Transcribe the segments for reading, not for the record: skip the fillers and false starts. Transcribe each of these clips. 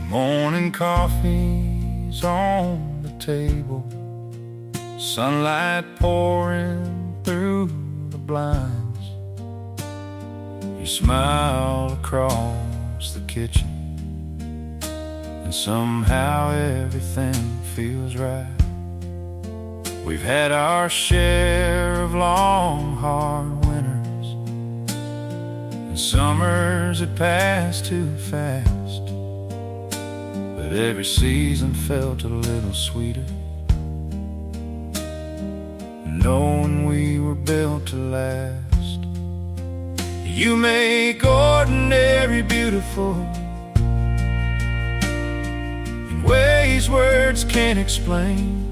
Morning coffee's on the table, sunlight pouring through the blinds. You smile across the kitchen, and somehow everything feels right. We've had our share of long, hard winters, and summers that pass too fast. But every season felt a little sweeter, knowing we were built to last. You make ordinary beautiful in ways words can't explain.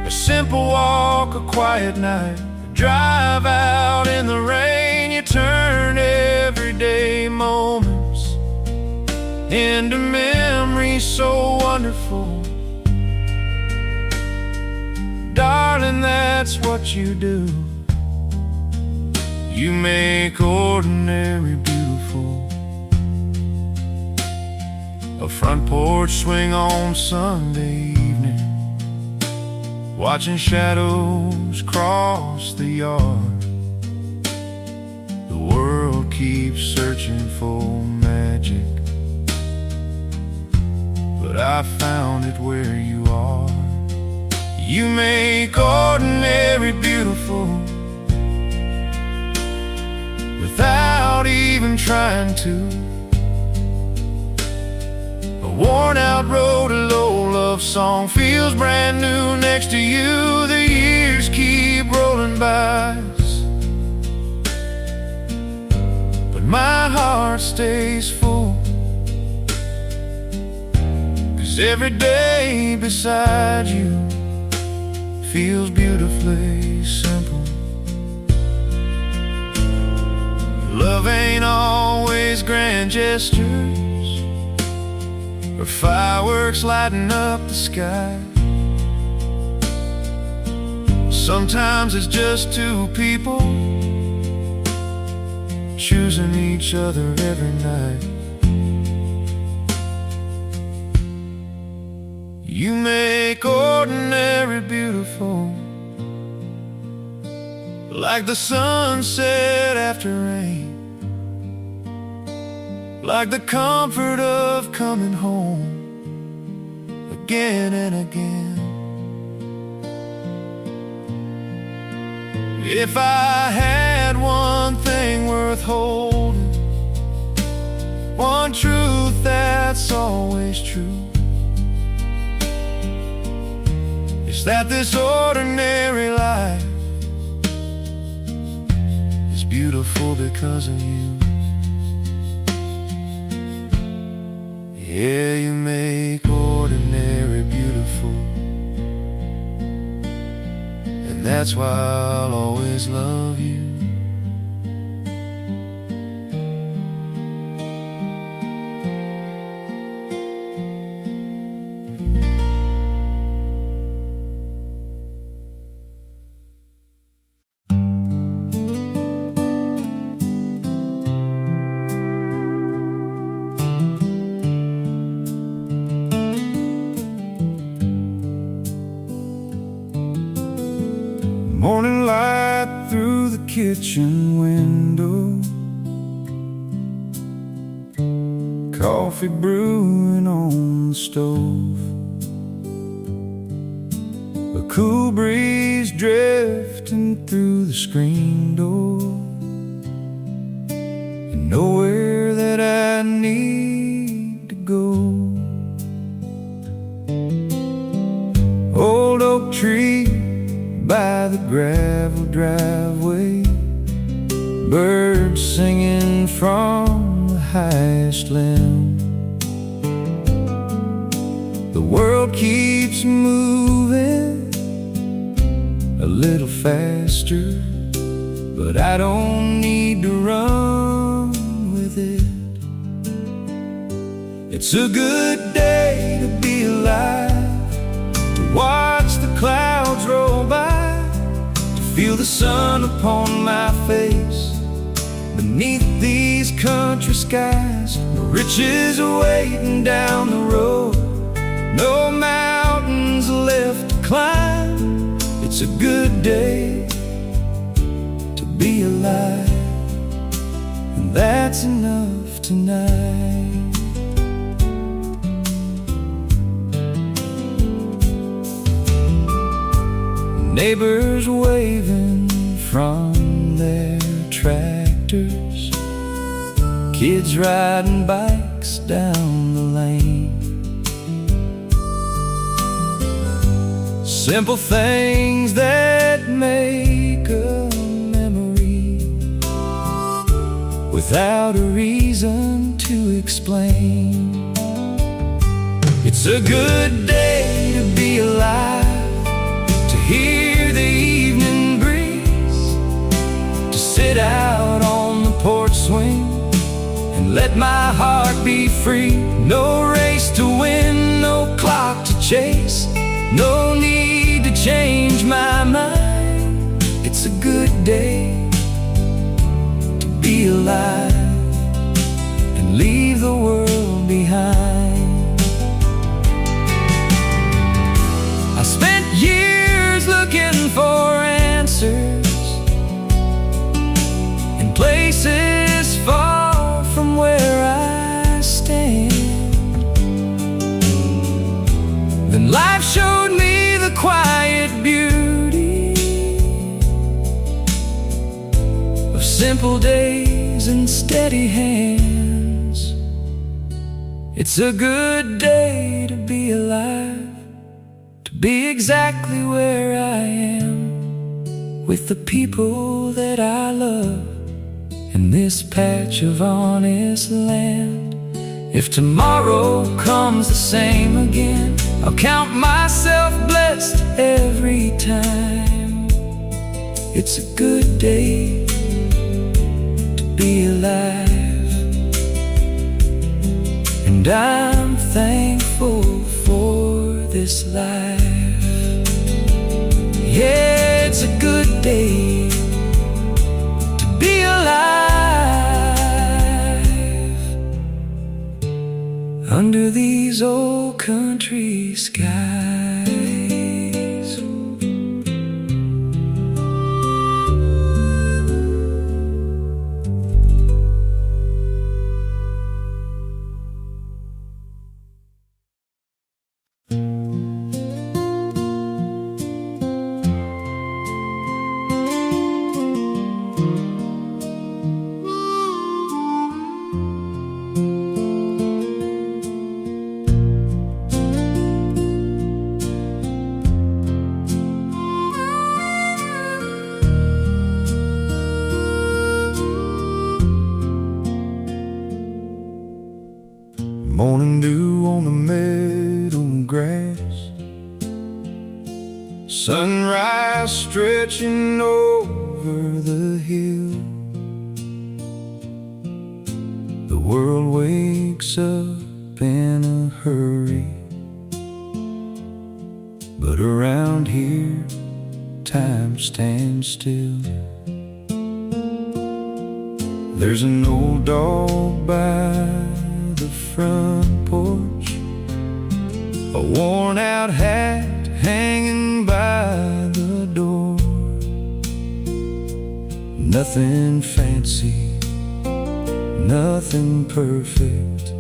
A simple walk, a quiet night, a drive out in the rain. You turn everyday moments into memories so wonderful. Darling, that's what you do. You make ordinary beautiful. A front porch swing on Sunday evening, watching shadows cross the yard. The world keeps searching for magic, but I found it where you are. You make ordinary beautiful without even trying to. A worn-out road, a low love song feels brand new next to you. The years keep rolling by us, but my heart stays full, 'cause every day beside you feels beautifully simple. Love ain't always grand gestures or fireworks lighting up the sky. Sometimes it's just two people choosing each other every night. You make ordinary beautiful, like the sunset after rain, like the comfort of coming home again and again. If I had one thing worth holding, one truth that's always true, it's that this ordinary life is beautiful because of you. Yeah, you make ordinary beautiful, and that's why I'll always love you. Morning light through the kitchen window, coffee brewing on the stove, a cool breeze drifting through the screen door, and nowhere that I need to go. Old oak tree by the gravel driveway, birds singing from the highest limb. The world keeps moving a little faster, but I don't need to run with it. It's a good day to be alive, to watch the clouds roll by, feel the sun upon my face beneath these these country skies, no riches are waiting down the road, no mountains left to climb. It's a good day to be alive, and that's enough tonight. Neighbors waving from their tractors, kids riding bikes down the lane. Simple things that make a memory without a reason to explain. It's a good day to be alive, to hear the evening breeze, to sit out on the porch swing and let my heart be free. No race to win, no clock to chase, no need to change my mind. It's a good day to be alive and leave the world behind. I spent years looking for answers in places far from where I stand. Then life showed me the quiet beauty of simple days and steady hands. It's a good day to be alive, to be exactly where I am, with the people that I love, in this patch of honest land. If tomorrow comes the same again, I'll count myself blessed every time. It's a good day to be alive, and I'm thankful for this life. Yeah, it's a good day to be alive under these old country skies. Morning dew on the meadow grass, sunrise stretching over the hill. The world wakes up in a hurry, but around here time stands still. There's an old dog by the front porch, a worn out hat hanging by the door. Nothing fancy, nothing perfect,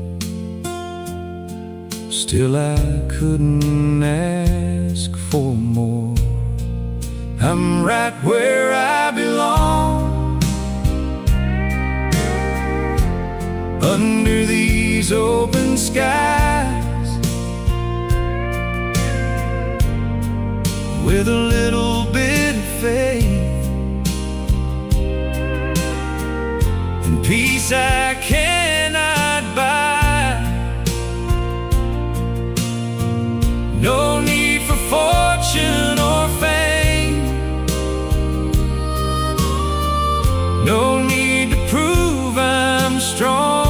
still I couldn't ask for more. I'm right where I belong, under these open skies, with a little bit of faith and peace I cannot buy. No need for fortune or fame, no need to prove I'm strong.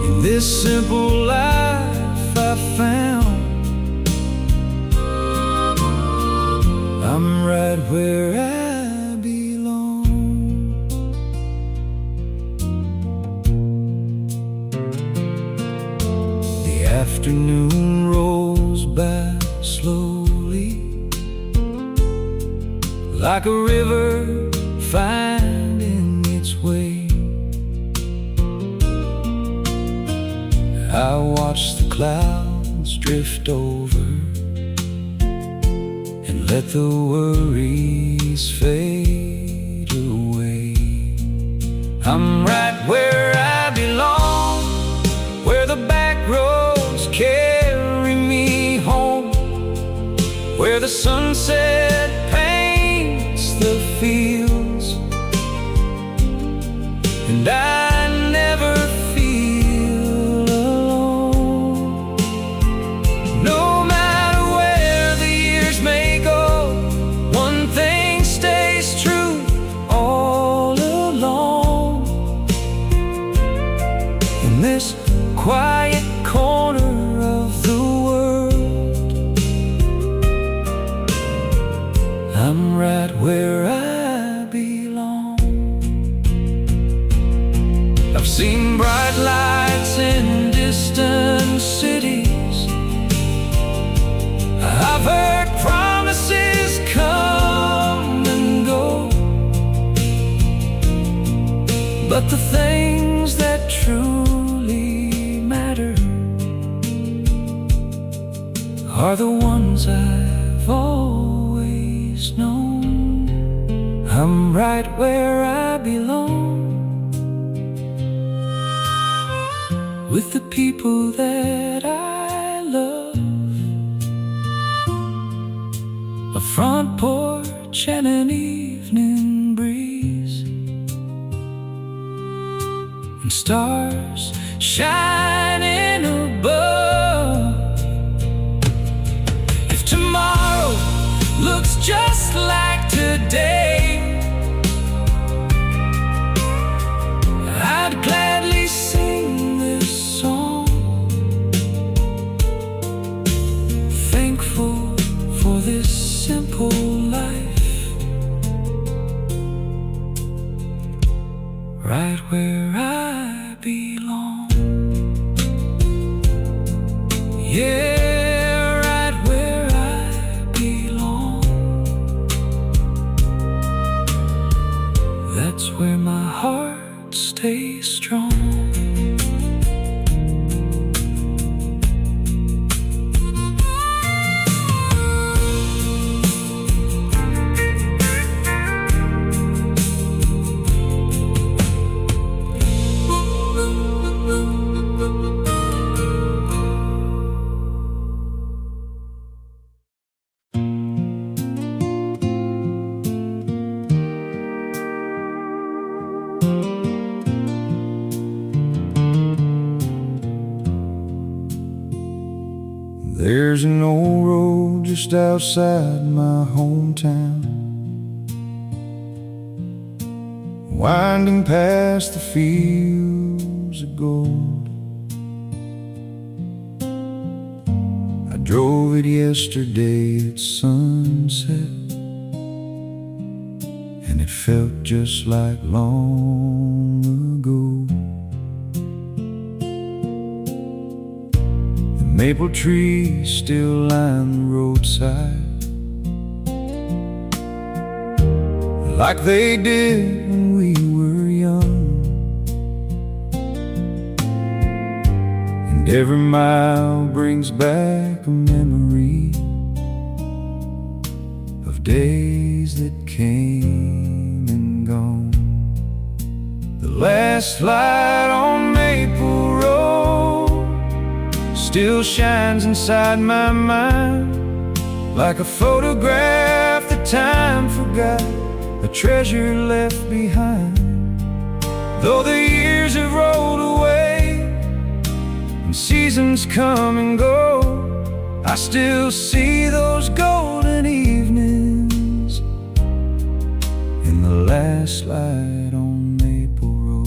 In this simple life I found, I'm right where I belong. like a river finding its way. I watch the clouds drift over and let the worries fade away. I'm right where I belong, where the back roads carry me home, where the sunset paints the fields, and I never feel alone. No matter where the years may go, one thing stays true all along. In this quiet corner of the world, I'm right where I belong. I've seen bright lights in distant cities, I've heard promises come and go, but the things that truly matter are the ones I've always known. I'm right where I belong, with the people that I love. A front porch and an evening breeze, and stars shining above. If tomorrow looks just like today, I'd gladly sing this song, thankful for this simple life, right where I belong. Yeah, right where I belong. That's where my heart stays strong. There's an old road just outside my hometown, winding past the fields of gold. I drove it yesterday at sunset, and it felt just like long ago. Maple trees still line the roadside, like they did when we were young. And every mile brings back a memory of days that came and gone. The last light on Maple Road still shines inside my mind, like a photograph that time forgot, a treasure left behind. Though the years have rolled away and seasons come and go, I still see those golden evenings in the last light on Maple Road.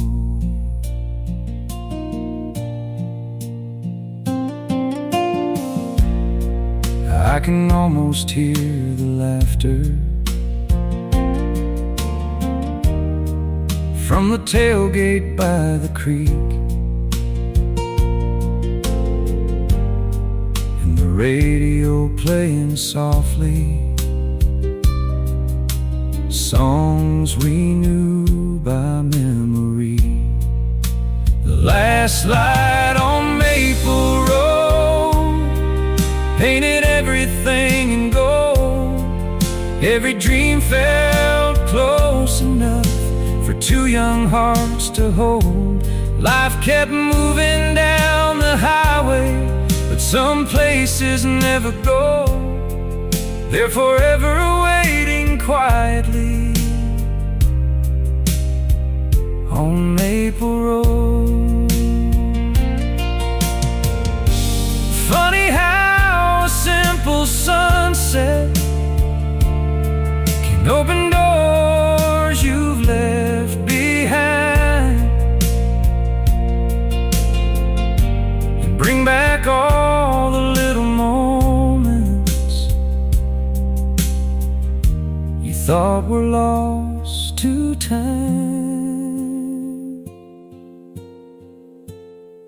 I can almost hear the laughter from the tailgate by the creek, and the radio playing softly, songs we knew by memory. The last light on Maple Road painted everything in gold. Every dream felt close enough for two young hearts to hold. Life kept moving down the highway, but some places never go. They're forever waiting quietly on Maple Road. Funny how a simple sunset can open doors you've left behind and bring back all the little moments you thought were lost to time.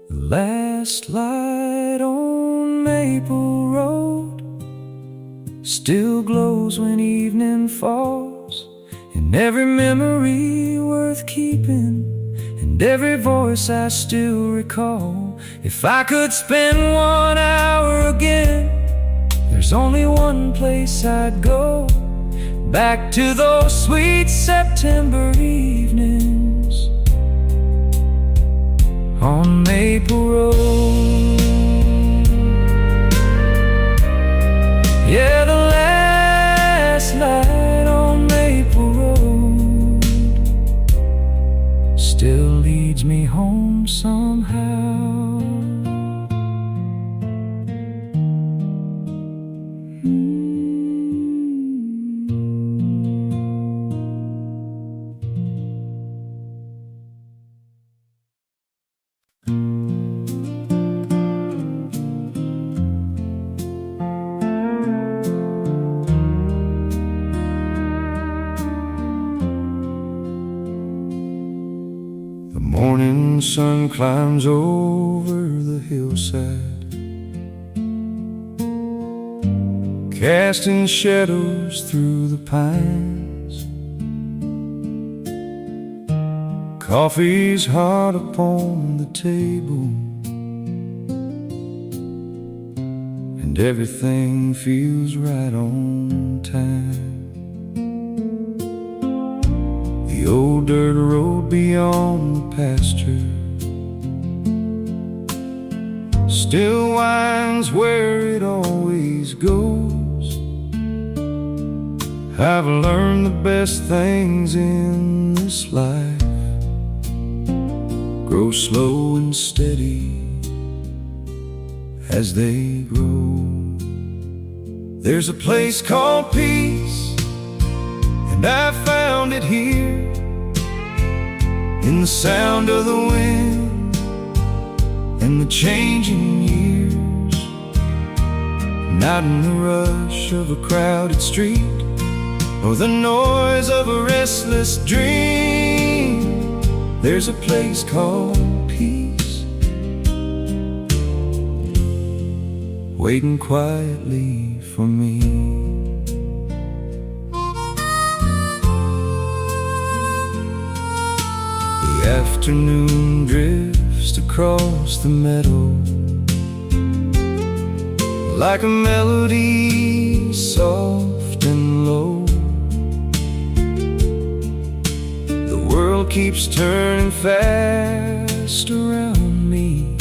The last light on Maple Road still glows when evening falls, and every memory worth keeping, and every voice I still recall. If I could spend 1 hour again, there's only one place I'd go, back to those sweet September evenings on Maple Road. Yeah, the last light on Maple Road still leads me home somehow. The morning sun climbs over the hillside, casting shadows through the pines. Coffee's hot upon the table, and everything feels right on time. The old dirt road beyond the pasture still winds where it always goes. I've learned the best things in this life grow slow and steady as they grow. There's a place called peace, and I found it here, in the sound of the wind and the changing years. Not in the rush of a crowded street or the noise of a restless dream. There's a place called peace, waiting quietly for me. The afternoon drifts across the meadow like a melody, soft and low. The world keeps turning fast around me,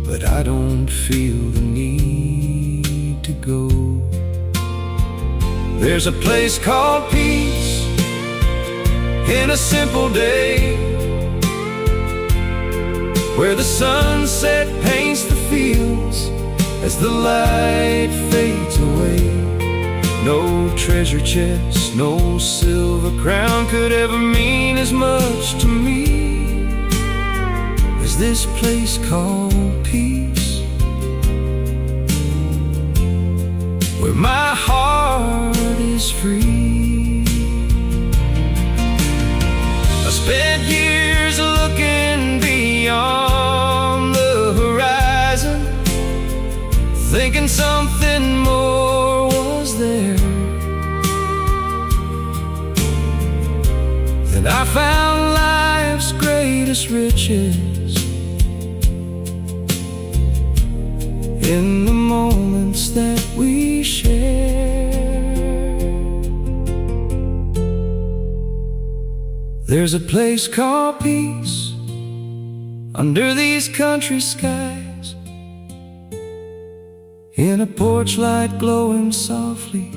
but I don't feel the need to go. There's a place called peace in a simple day, where the sunset paints the fields as the light fades away. No treasure chest, no silver crown could ever mean as much to me as this place called peace, where my heart is free. I spent years looking beyond the horizon, thinking something more was there. And I found life's greatest riches in the moments that we share. There's a place called peace under these country skies, in a porch light glowing softly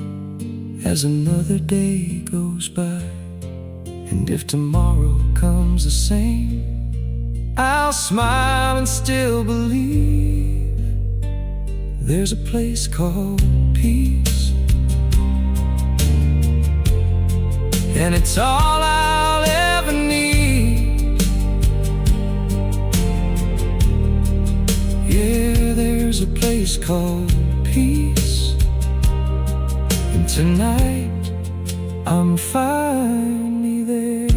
as another day goes by. And if tomorrow comes the same, I'll smile and still believe there's a place called peace. And it's all I'll ever need. Yeah, there's a place called peace. And tonight I'm finally there.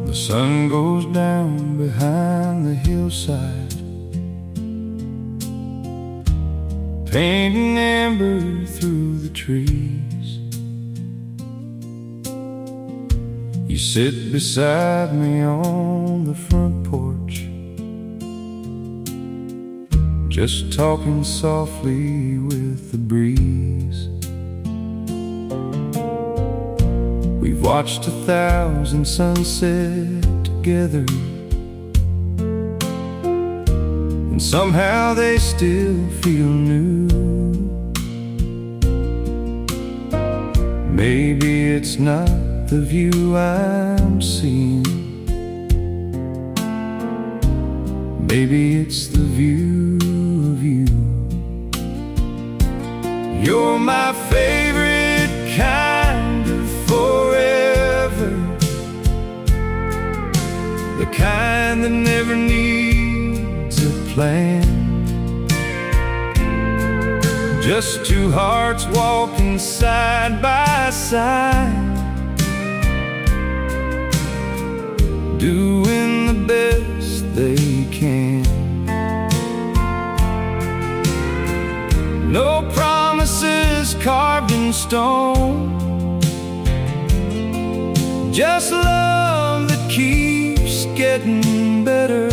The sun goes down behind the hillside, painting amber through the trees. You sit beside me on the front porch, just talking softly with the breeze. We've watched 1,000 sunsets together, and somehow they still feel new. Maybe it's not the view I'm seeing, maybe it's the view of you. You're my favorite kind of forever, the kind that never needs a plan. Just two hearts walking side by side, doing the best they can. No promises carved in stone, just love that keeps getting better.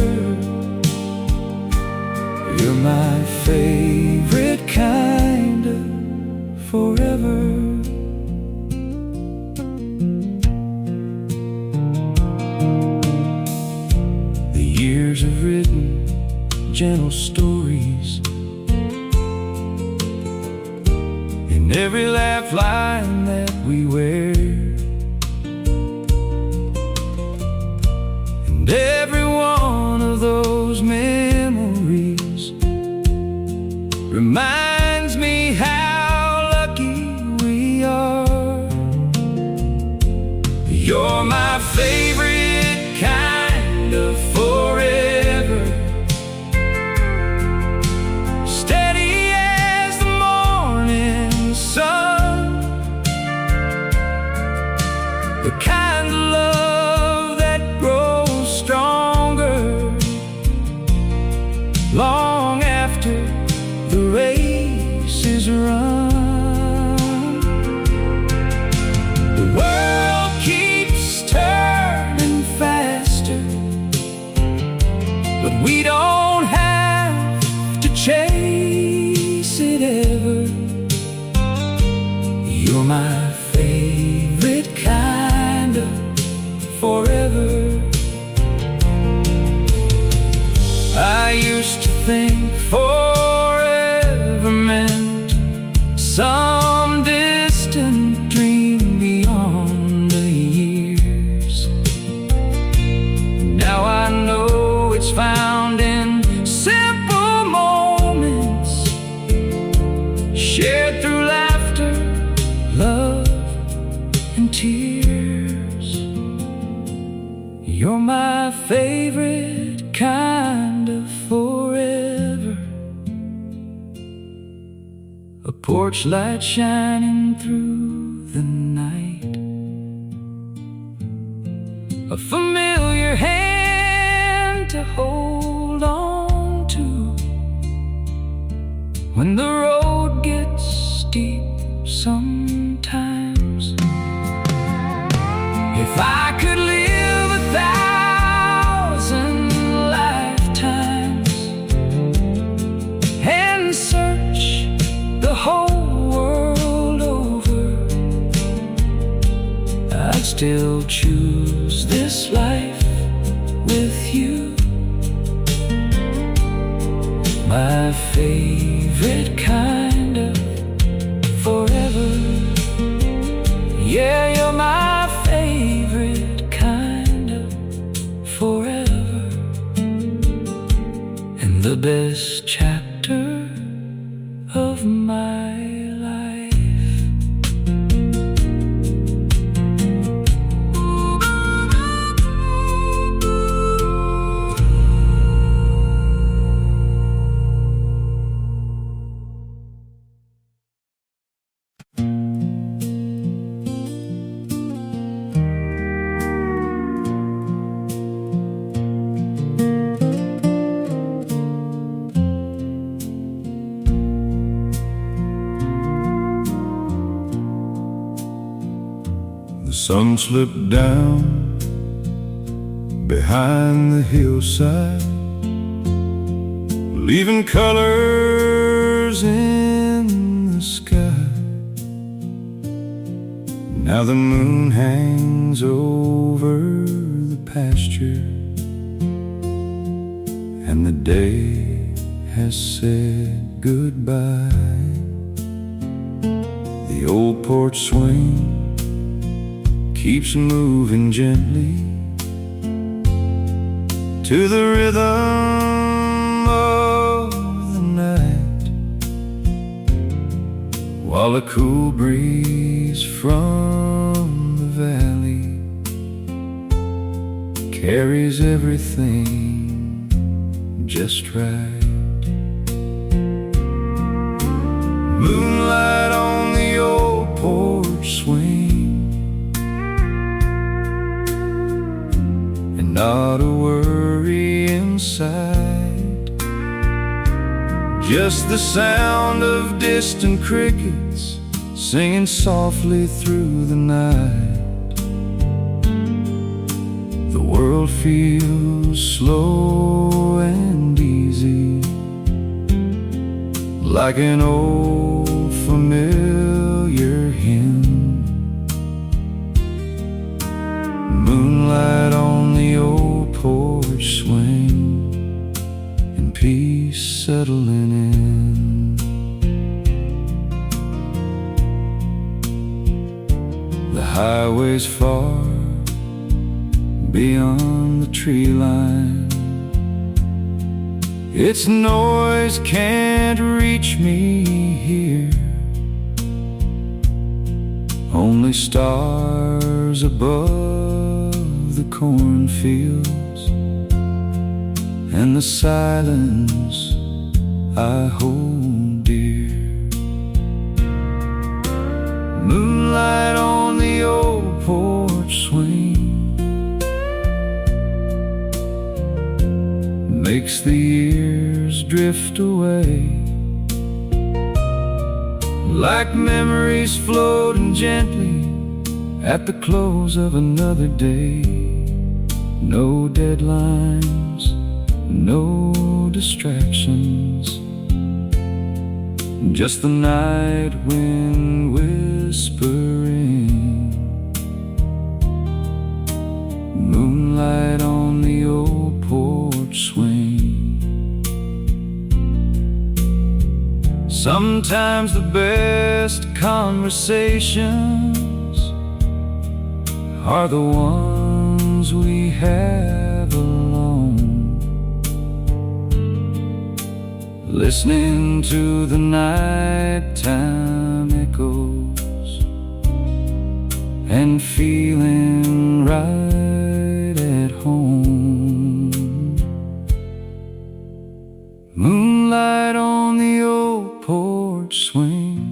You're my favorite kind of forever. The years have written gentle stories in every laugh line that we wear. And every one of those memories reminds me how lucky we are. You're my favorite kind of forever, steady as the morning sun, the kind of love that grows stronger long after the race is run. The world keeps turning faster, but we don't have to chase it ever. You're my favorite kind of forever. I used to think forever meant some distant dream beyond the years. Now I know it's found in simple moments shared a porch light shining through the night, a familiar hand to hold on to when the road gets steep sometimes. If I could live 1,000 lifetimes and search the whole world over, I'd still choose this life with you. My favorite kind of forever. Yeah, you're my favorite kind of forever, and the best chapter of my life. The sun slipped down behind the hillside, leaving colors in the sky. Now the moon hangs over the pasture, and the day has said goodbye. The old porch swing keeps moving gently to the rhythm of the night, while a cool breeze from the valley carries everything just right. Moonlight on the old porch swing, not a worry inside, just the sound of distant crickets singing softly through the night. The world feels slow and easy, like an old familiar hymn. Moonlight on the old porch swing, and peace settling in. The highway's far beyond the tree line, its noise can't reach me here. Only stars above the cornfields, and the silence I hold dear. Moonlight on the old porch swing makes the years drift away, like memories floating gently at the close of another day. No deadlines, no distractions, just the night wind whispering. Moonlight on the old porch swing. Sometimes the best conversations are the ones we have alone, listening to the nighttime echoes and feeling right at home. Moonlight on the old porch swing.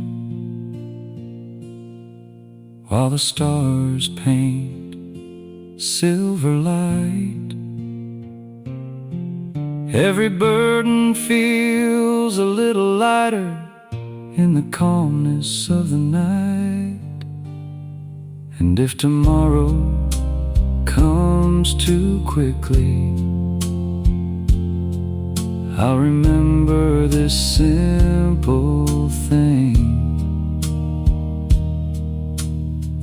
while the stars paint silver light. Every burden feels a little lighter in the calmness of the night. And if tomorrow comes too quickly, I'll remember this simple thing: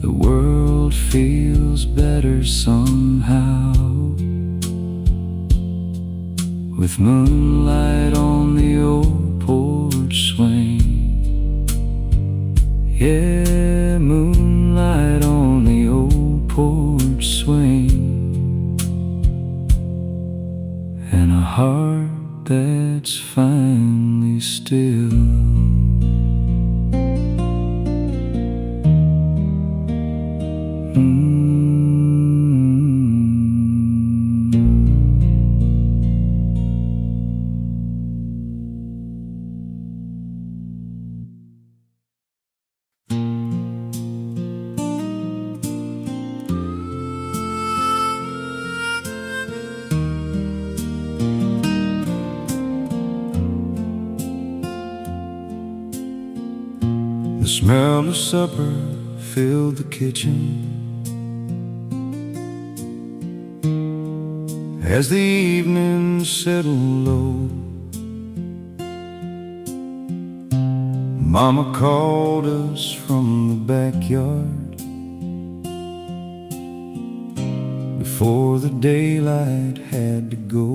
the world feels better somehow with moonlight on the old porch swing. Yeah, moonlight on the old porch swing, and a heart that's finally still. The smell of supper filled the kitchen as the evening settled low. Mama called us from the backyard before the daylight had to go.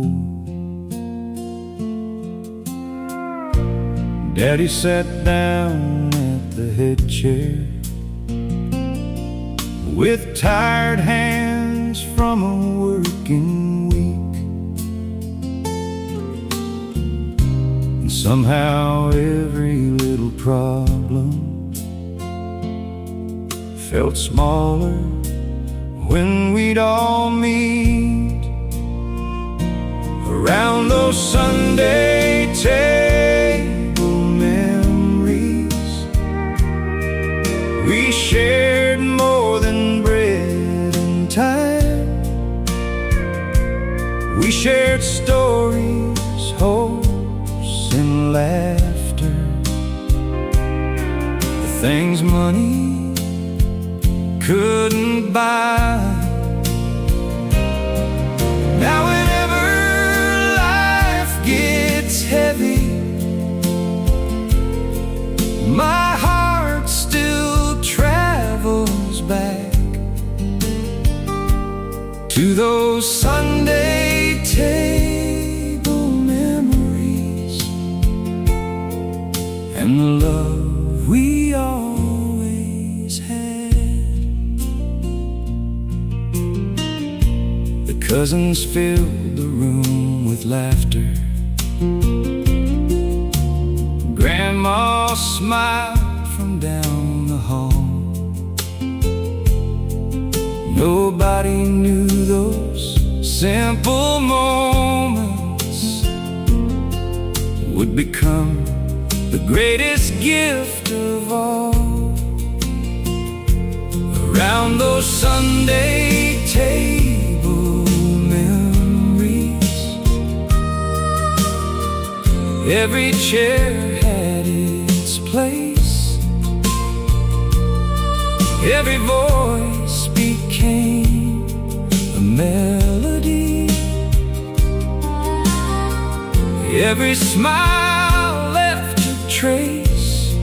Daddy sat down at the head chair with tired hands from a working week, and somehow every little problem felt smaller when we'd all meet around those Sunday table memories. We shared more than bread and time. We shared stories, hopes, and laughter, the things money couldn't buy. Now whenever life gets heavy, my heart still travels back to those Sunday table memories and the love we always had. The cousins filled the room with laughter. Grandma smiled from down the hall. Nobody knew those simple moments would become the greatest gift of all. Around those Sunday table memories, every chair had its place, every voice became a melody, every smile left a trace.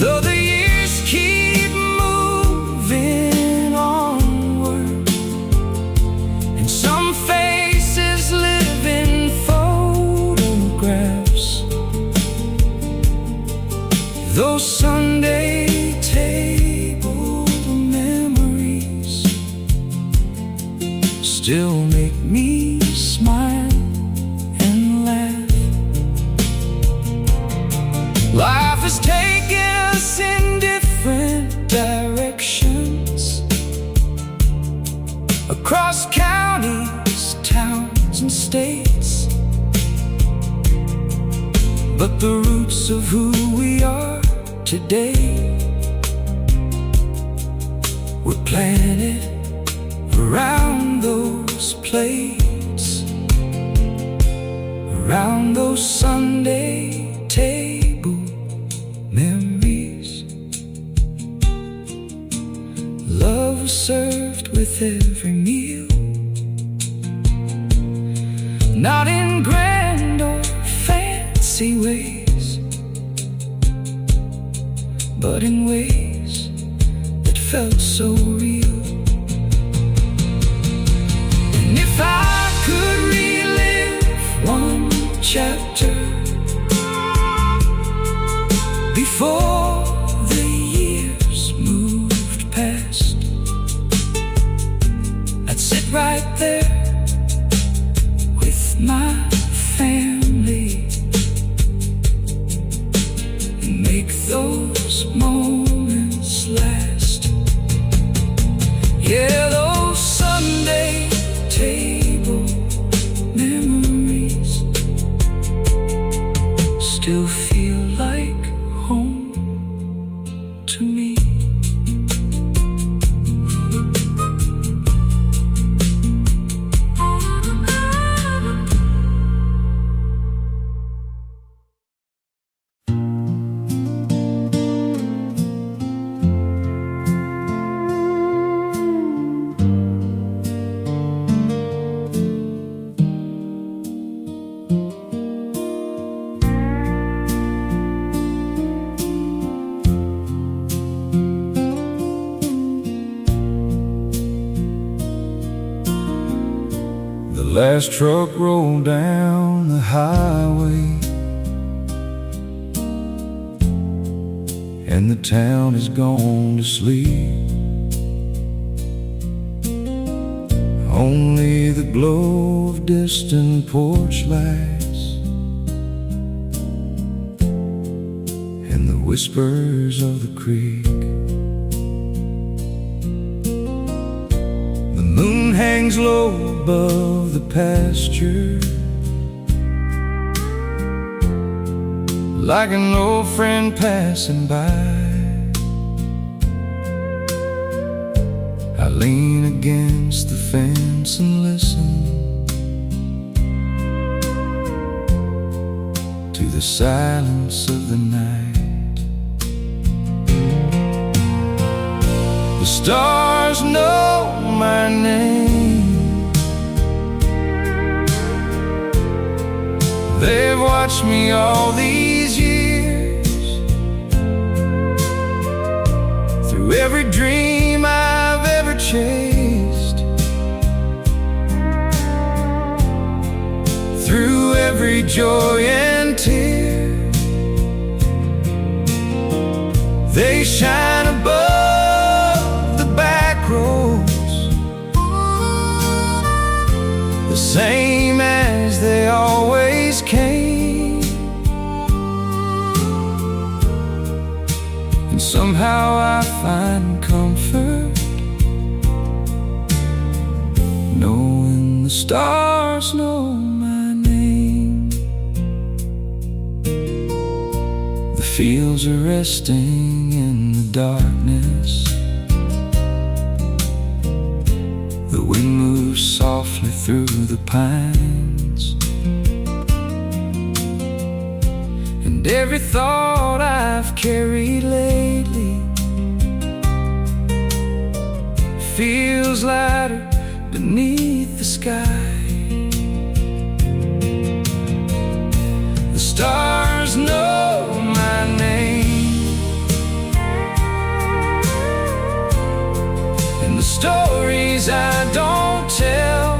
Though the years keep moving onward, and some faces live in photographs, those Sunday table memories still make me smile and laugh. Life has taken us in different directions, across counties, towns, and states, but the roots of who we are today were planted around those plates, around those Sunday table memories. Love was served with every meal, not in grand or fancy ways, but in ways that felt so real. And if I could relive one chapter before the years moved past, I'd sit right there with my family and make those moments last. Yeah, those Sunday table memories still feel like home to me. The last truck rolled down the highway, and the town is gone to sleep. Only the glow of distant porch lights and the whispers of the creek. The moon hangs low above the pasture, like an old friend passing by. I lean against the fence and listen to the silence of the night. The stars know my name. They've watched me all these years, through every dream I've ever chased, through every joy and tear. They shine above the back roads, the same as they always came. And somehow I find comfort knowing the stars know my name. The fields are resting in the darkness, the wind moves softly through the pines, and every thought I've carried lately feels lighter beneath the sky. The stars know my name, and the stories I don't tell,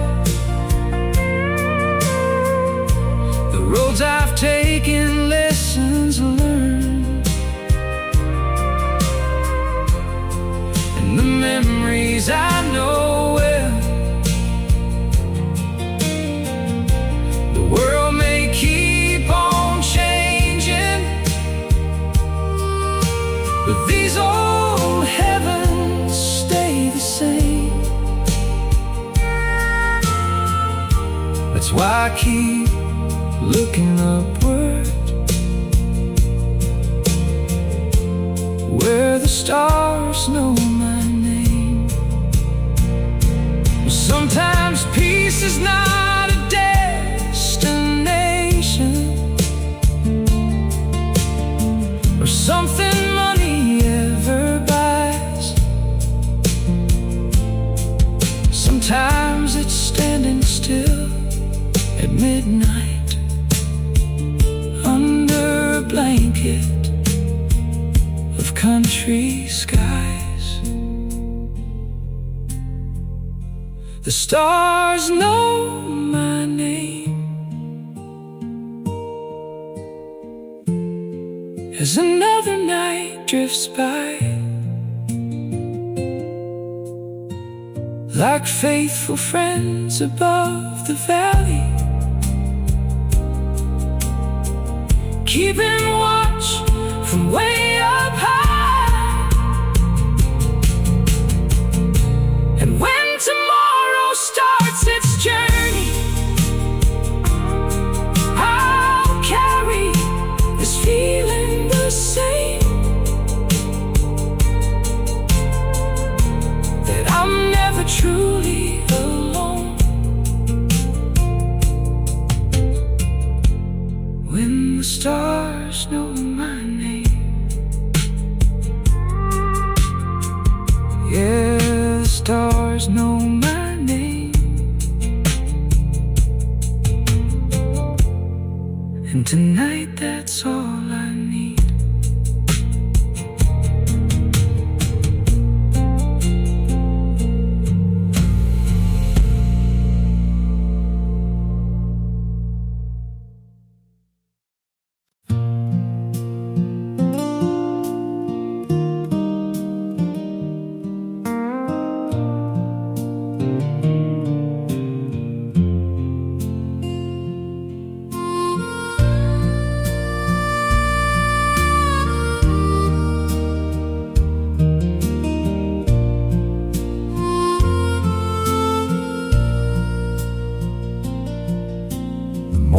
the roads I've taken, lessons learned, and the memories I know well. The world may keep on changing, but these old heavens stay the same. That's why I keep looking upward, where the stars know my name. is not a destination or something money ever buys. Sometimes it's standing still at midnight under a blanket of country skies. The stars know my name as another night drifts by, like faithful friends above the valley, keeping watch from way up high. And when tomorrow starts its journey, I'll carry this feeling the same, that I'm never truly alone. When the stars know my name, yeah, the stars know my name. And tonight that's all I need.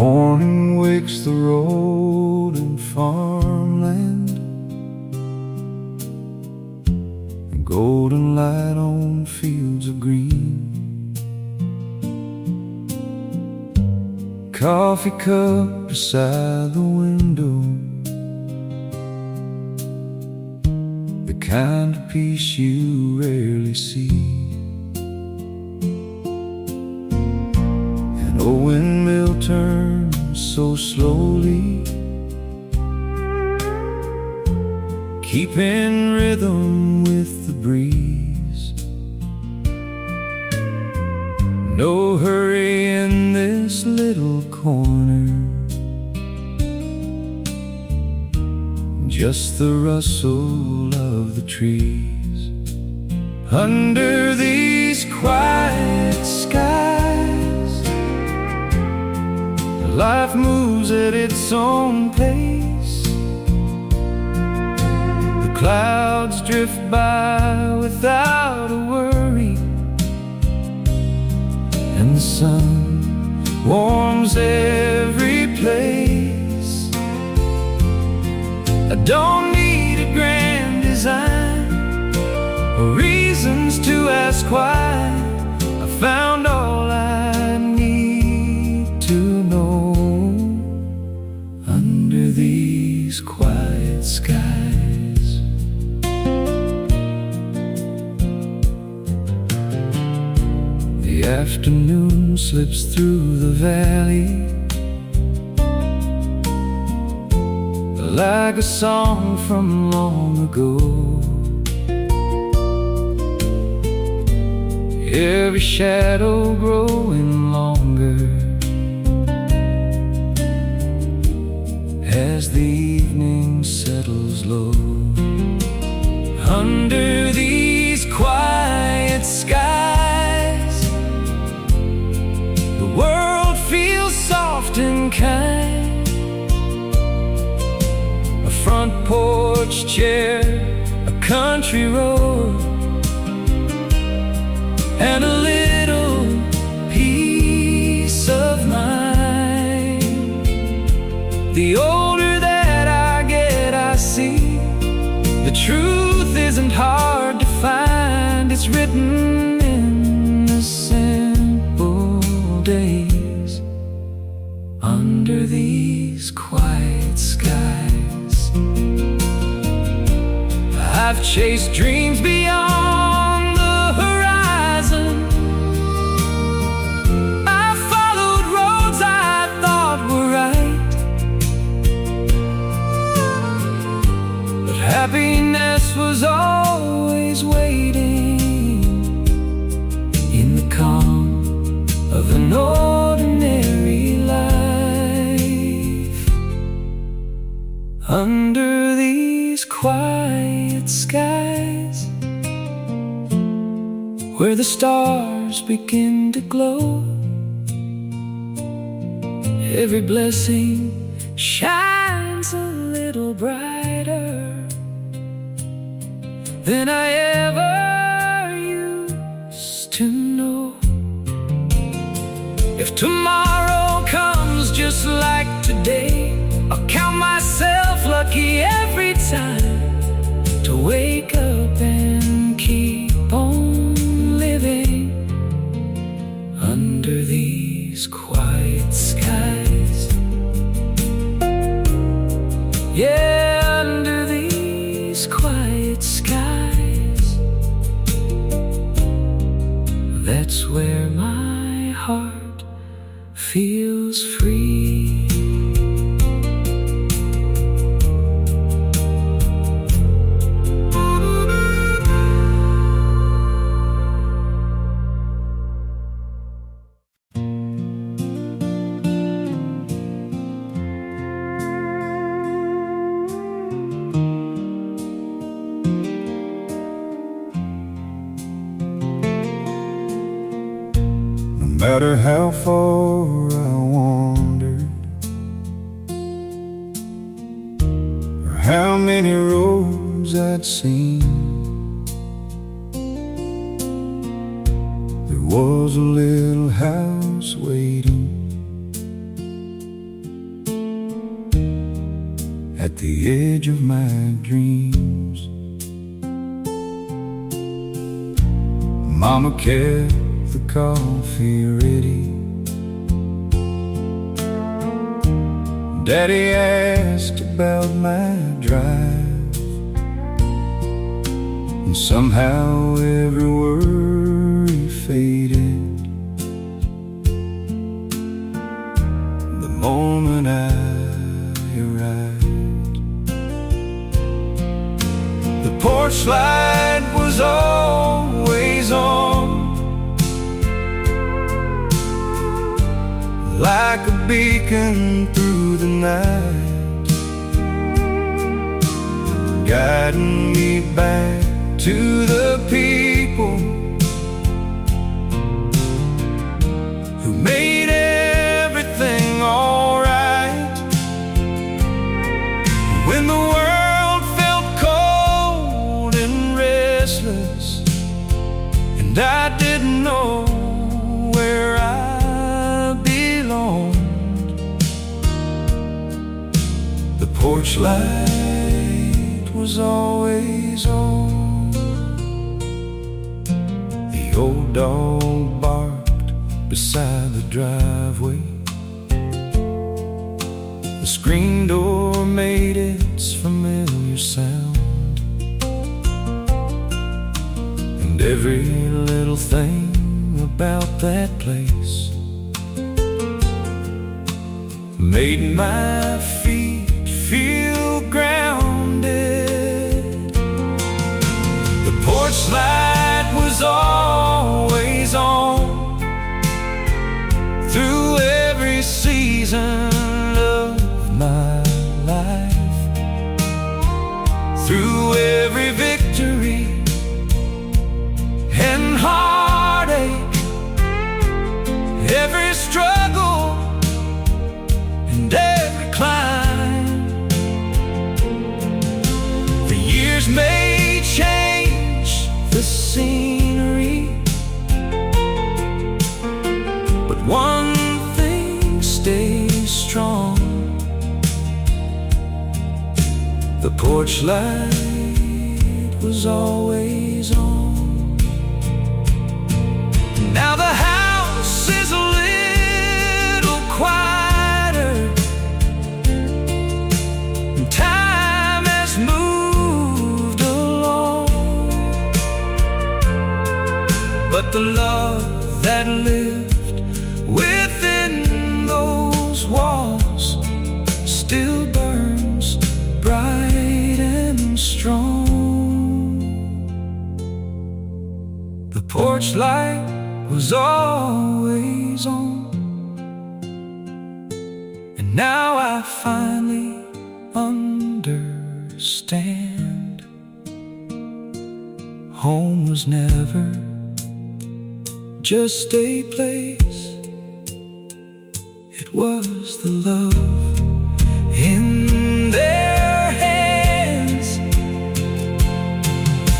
Morning wakes the road and farmland, and golden light on fields of green. Coffee cup beside the window, the kind of peace you rarely see. An old windmill turns so slowly, keeping rhythm with the breeze. No hurry in this little corner, just the rustle of the trees. Under these quiet skies, life moves at its own pace. The clouds drift by without a worry, and the sun warms every place. I don't need a grand design or reasons to ask why. I found all I need to know under these quiet skies. The afternoon slips through the valley like a song from long ago. Every shadow growing longer as the evening settles low. Under these quiet skies, the world feels soft and kind. A front porch chair, a country road, and a little peace of mind. The older that I get, I see the truth isn't hard to find. It's written in the simple under these quiet skies. I've chased dreams beyond the horizon. I followed roads I thought were right, but happiness was always waiting in the calm of an ordinary life. Under these quiet skies, where the stars begin to glow, every blessing shines a little brighter than I ever used to know. If tomorrow comes just like today, I'll count myself lucky every time to wake up and keep on living under these quiet skies. Yeah, under these quiet skies, that's where my heart feels free. No matter how far I wandered, or how many roads I'd seen, there was a little house waiting at the edge of my dreams. Mama kept the coffee ready. Daddy asked about my drive, and somehow every worry faded the moment I arrived. The porch light was always on, like a beacon through the night, guiding me back to the people who made everything alright. When the world felt cold and restless, and I didn't know where I belonged, the porch light was always on. The old dog barked beside the driveway. The screen door made its familiar sound, and every little thing about that place made my feet feel grounded. The porch light was always on through every season of my life, through every victory and heartache, every struggle and every climb. The years may change the scenery, but one thing stays strong: the porch light was always on. Now the house is a little quieter, the love that lived within those walls still burns bright and strong. The porch light was always on, and now I finally understand. Home was never just a place, it was the love in their hands.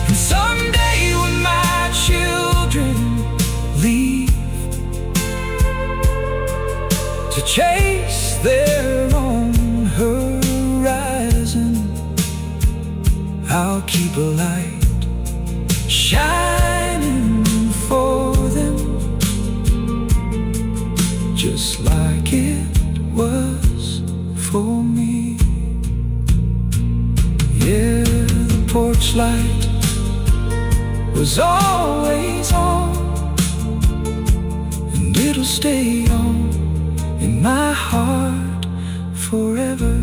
And someday when my children leave to chase their own horizon, I'll keep a light shining for them, just like it was for me. Yeah, the porch light was always on, and it'll stay on in my heart forever.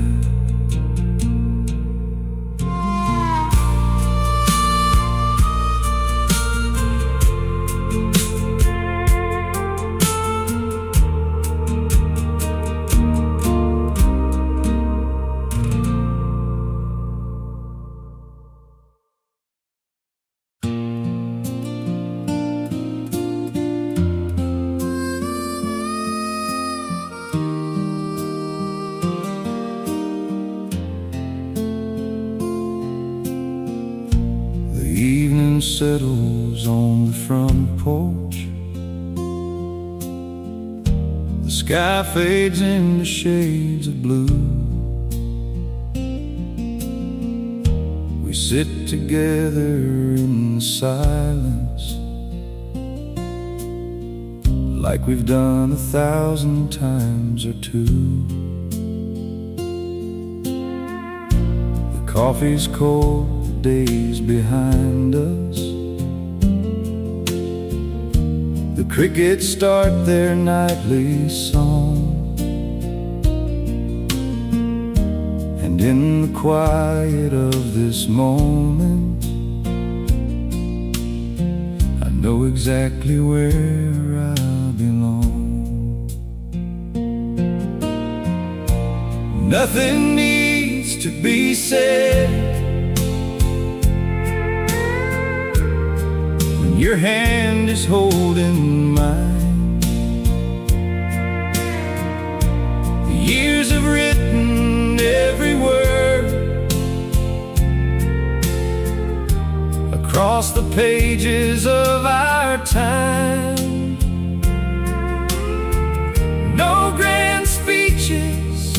Settles on the front porch. The sky fades into shades of blue. We sit together in the silence, like we've done 1,000 times or two. The coffee's cold, the day's behind us. The crickets start their nightly song, and in the quiet of this moment, I know exactly where I belong. Nothing needs to be said when your hand is holding mine. The years have written every word across the pages of our time. No grand speeches,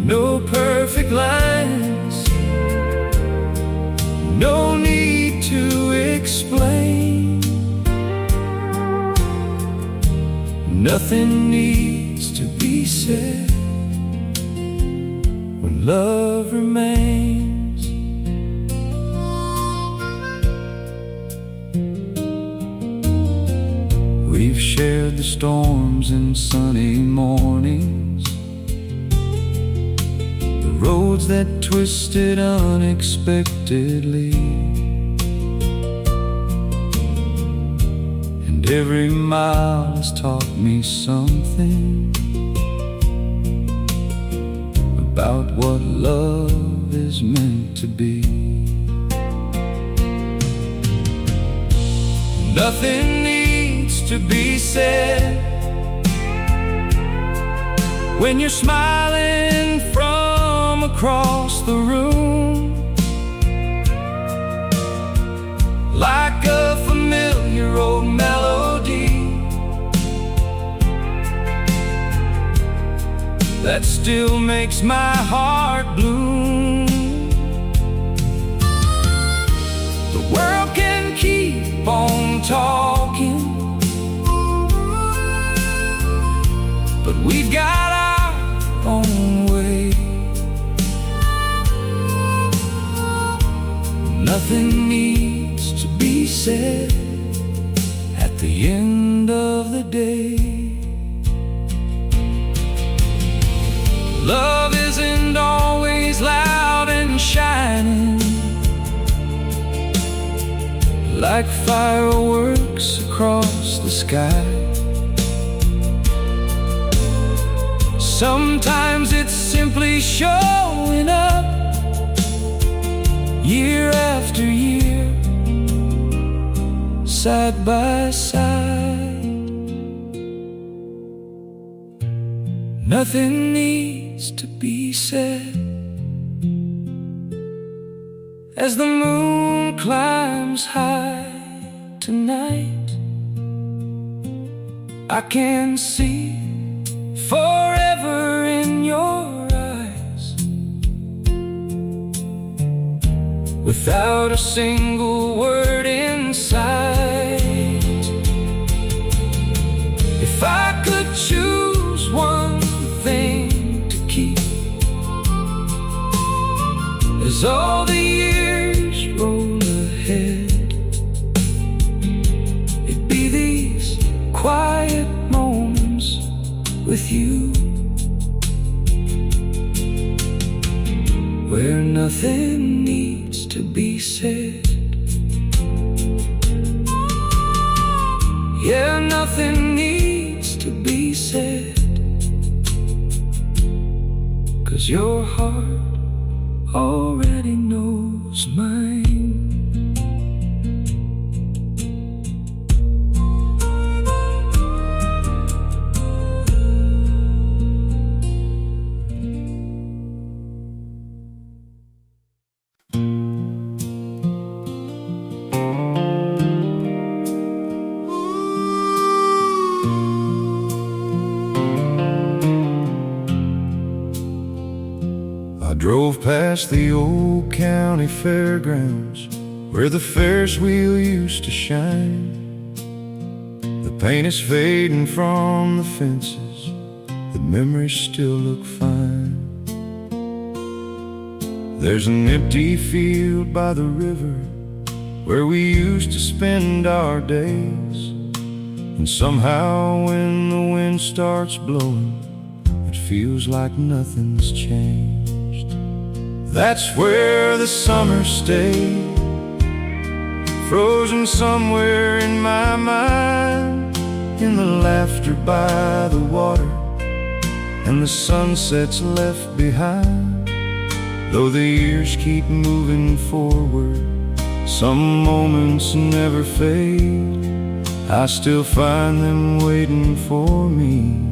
no perfect lines, no need to explain. Nothing needs to be said when love remains. We've shared the storms and sunny mornings, the roads that twisted unexpectedly, and every mile has taught me something about what love is meant to be. Nothing needs to be said when you're smiling from across the room, like a familiar old melody that still makes my heart bloom. The world can keep on talking, but we've got our own way. Nothing needs to be said the end of the day. Love isn't always loud and shining, like fireworks across the sky. Sometimes it's simply showing up year after year, side by side. Nothing needs to be said as the moon climbs high tonight. I can see forever in your eyes, without a single word in sight. If I could choose one thing to keep, as all the years roll ahead, it'd be these quiet moments with you, where nothing needs to be said. Yeah, nothing needs to be said, 'cause your heart already knows mine. I drove past the old county fairgrounds, where the Ferris wheel used to shine. The paint is fading from the fences, the memories still look fine. There's an empty field by the river, where we used to spend our days. And somehow when the wind starts blowing, it feels like nothing's changed. That's where the summer stayed, frozen somewhere in my mind, in the laughter by the water and the sunsets left behind. Though the years keep moving forward, some moments never fade, I still find them waiting for me,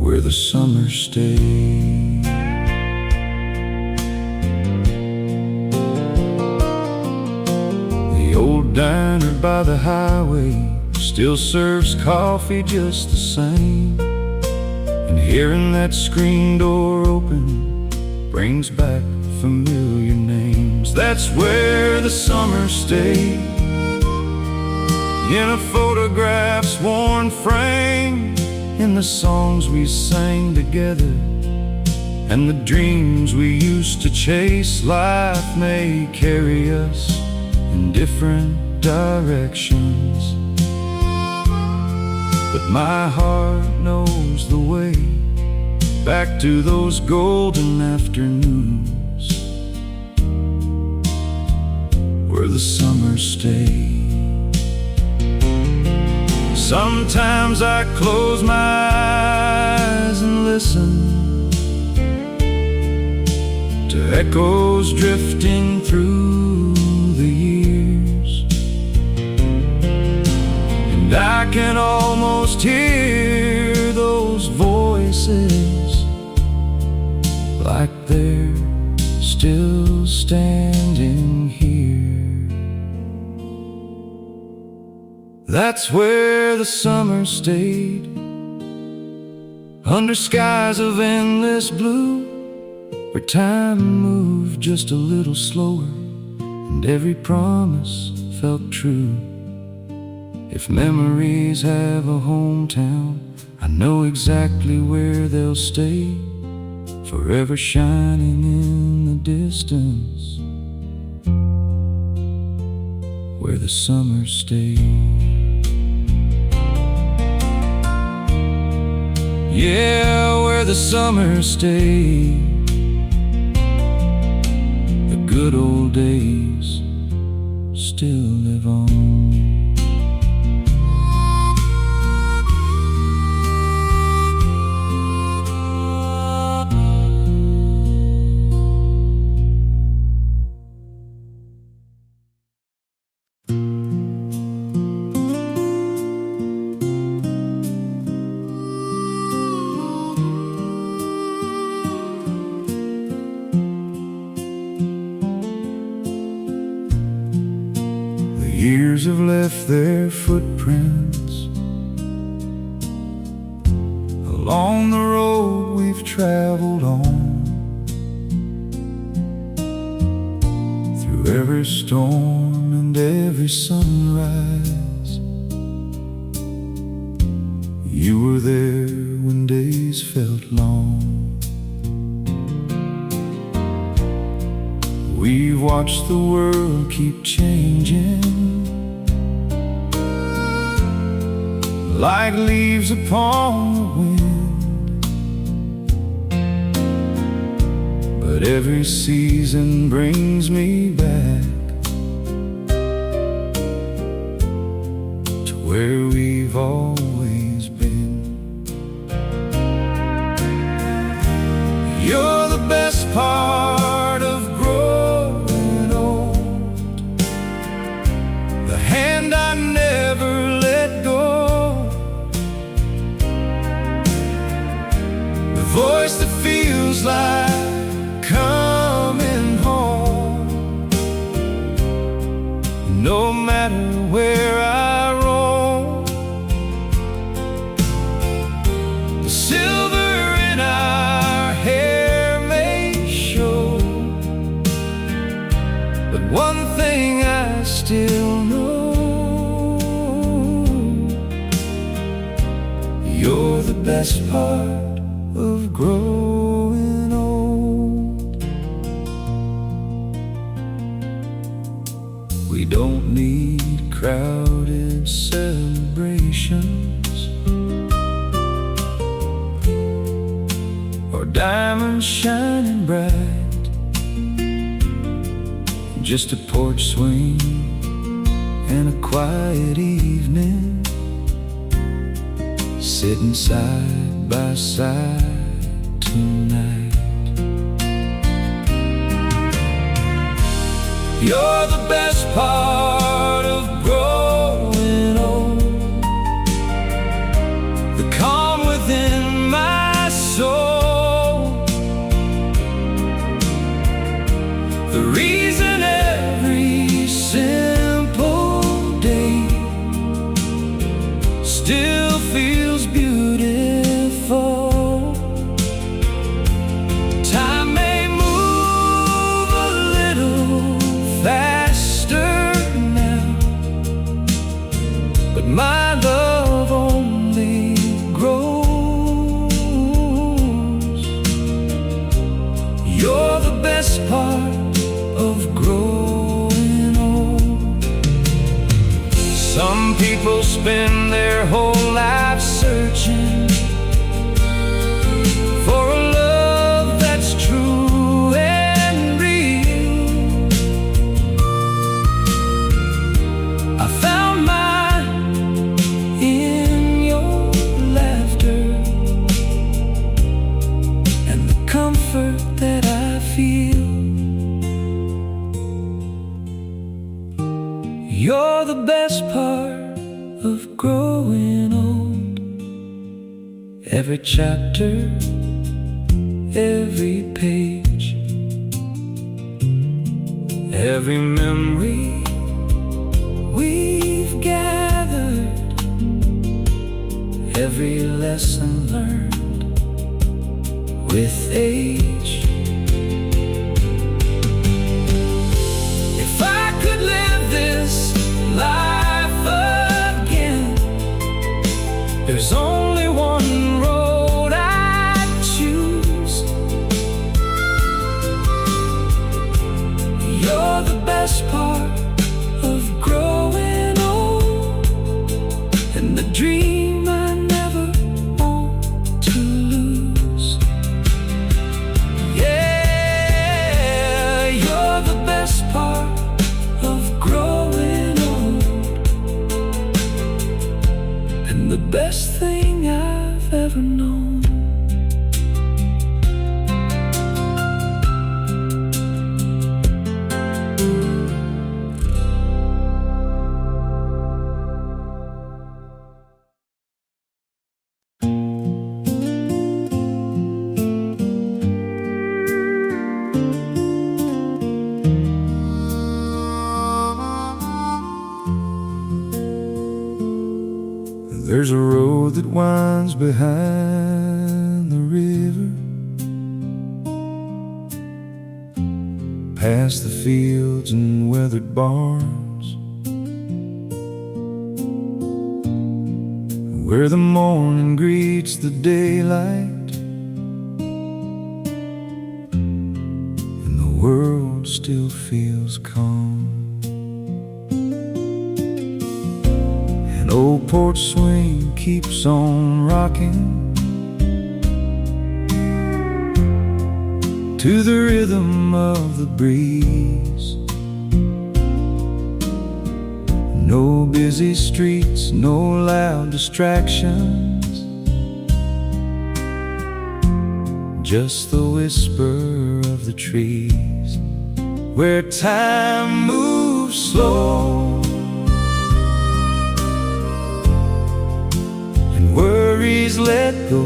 where the summer stayed. The old diner by the highway still serves coffee just the same, and hearing that screen door open brings back familiar names. That's where the summer stayed, in a photograph's worn frame, in the songs we sang together and the dreams we used to chase. Life may carry us in different directions, but my heart knows the way back to those golden afternoons, where the summer stayed. Sometimes I close my eyes and listen to echoes drifting through the years, and I can almost hear those voices, like they're still standing here. That's where the summer stayed, under skies of endless blue, where time moved just a little slower and every promise felt true. If memories have a hometown, I know exactly where they'll stay, forever shining in the distance, where the summer stays. Yeah, where the summer stays. The good old days still live on. Years have left their footprints along the road we've traveled on, through every storm and every sunrise. You were there when days felt long. We've watched the world keep changing, like leaves upon the wind. But every season brings me back to where we've always been. You're the best part of growing old, the hand I never let go, voice that feels like coming home. No matter where I roam, the silver in our hair may show, but one thing I still know: you're the best part of growing old. We don't need crowded celebrations or diamonds shining bright, just a porch swing and a quiet evening, sitting side by side tonight. You're the best part of growing old, the calm within my soul, the reason every simple day still feels beautiful. Time may move a little faster now, but my love only grows. You're the best part of growing old. Some people spend their whole life searching for a love that's true and real. I found mine in your laughter and the comfort that I feel. You're the best part of growing old. Every chapter, every page, every memory we've gathered, every lesson learned with age. If I could live this life again, there's only one road I'd choose. You're the best part of growing winds behind the river, past the fields and weathered barns, where the morning greets the daylight, and the world still feels calm. An old porch swing keeps on rocking to the rhythm of the breeze. No busy streets, no loud distractions, just the whisper of the trees, where time moves slow and worries let go.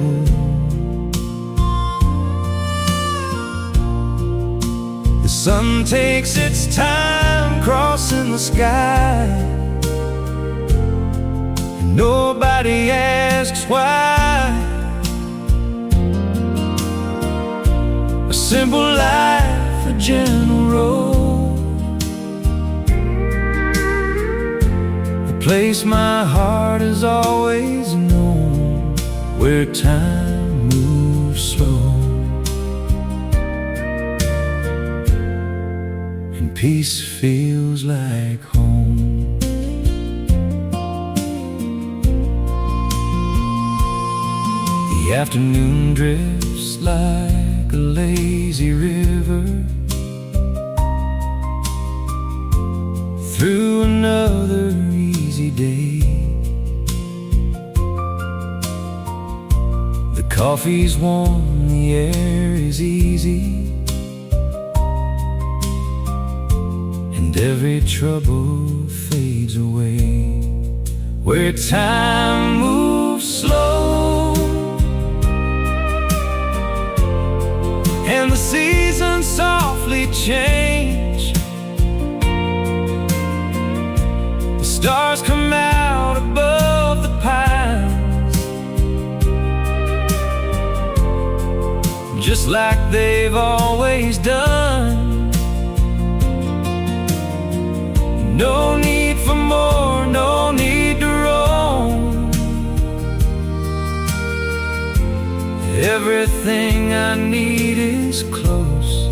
The sun takes its time crossing the sky, and nobody asks why. A simple life, a gentle road, a place my heart has always known, where time moves slow and peace feels like home. The afternoon drifts like a lazy river through another easy day. The coffee's warm, the air is easy, and every trouble fades away, where time moves slow and the seasons softly change. The stars come out above the pines, just like they've always done. No need for more, no need to roam. Everything I need is close,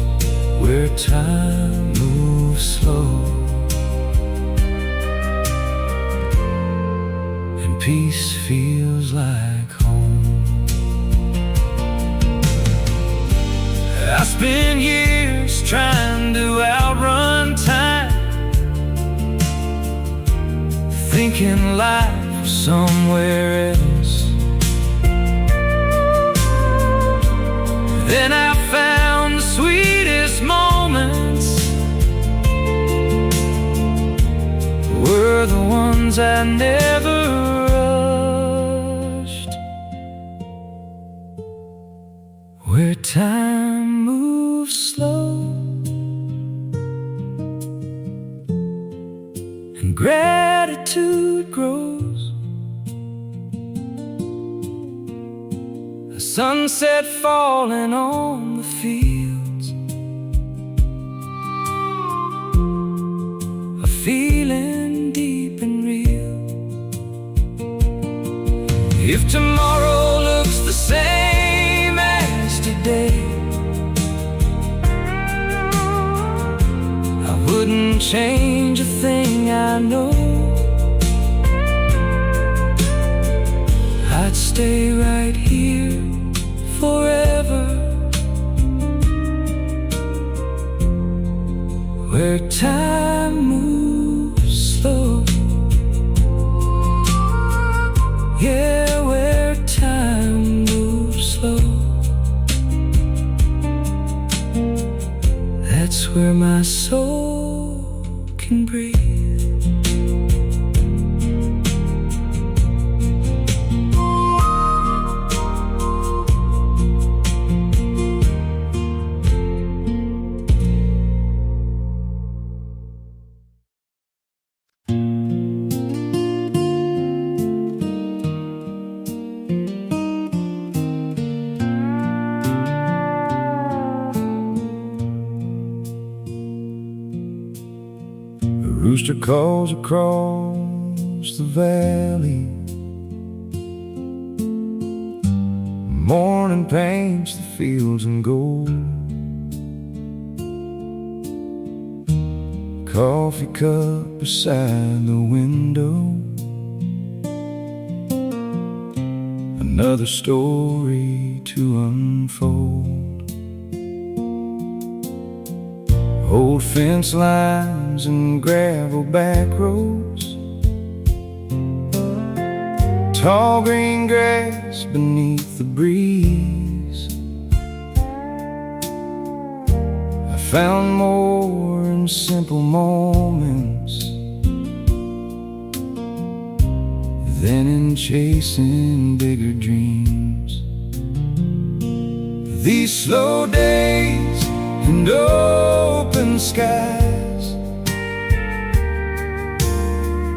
where time moves slow and peace feels like home. I spent years trying to outrun time, thinking life was somewhere else. Then I found the sweetest moments were the ones I never rushed, where time moves slow and gratitude grows. A sunset falling on the fields, a feeling deep and real. If tomorrow looks the same as today, I wouldn't change a thing, I know. I'd stay right here forever, where time moves slow. Yeah, where time moves slow. That's where my soul can breathe. rooster calls across the valley. Morning paints the fields in gold. Coffee cup beside the window. Another story to unfold. Old fence lines and gravel back roads. Tall green grass beneath the breeze. I found more in simple moments than in chasing bigger dreams. These slow days and open skies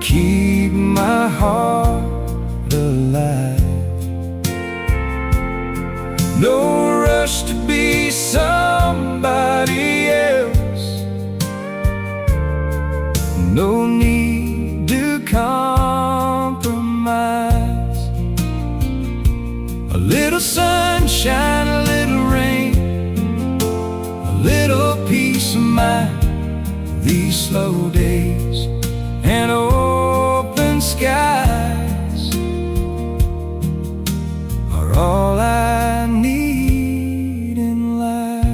keep my heart alive. No rush to be somebody else, no need to compromise. A little sunshine, a little rain, a little peace of mind. These slow days and open skies are all I need in life.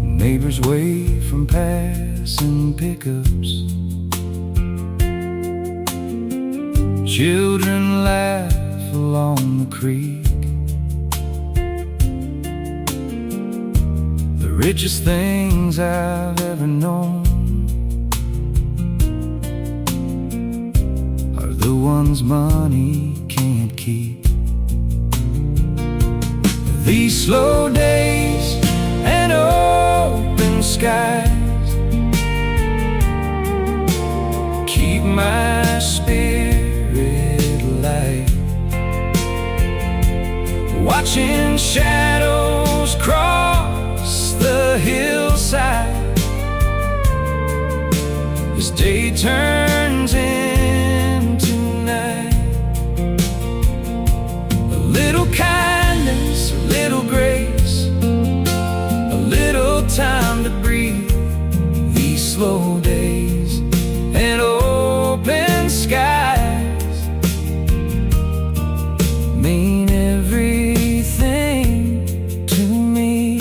Neighbors wave from passing pickups. Children laugh along the creek. The richest things I've ever known are the ones money can't keep. These slow days and open skies keep my spirit light. Watching shadows cross the hillside as day turns into night. A little kindness, a little grace, a little time to breathe. These slow days and open skies mean everything to me.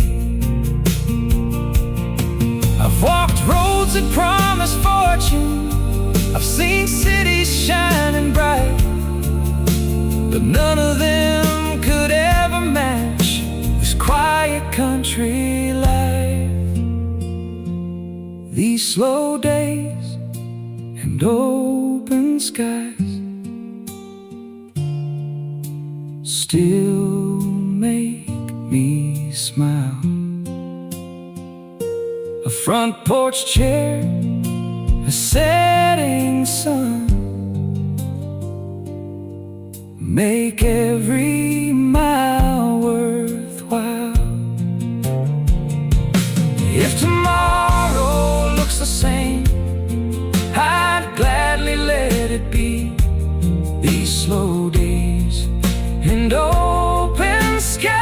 I've walked roads that promise fortune. I've seen cities shining bright, but none of them could ever match this quiet country life. These slow days and open skies still make me smile. A front porch chair, a setting sun, make every mile worthwhile. If tomorrow looks the same, I'd gladly let it be. These slow days and open skies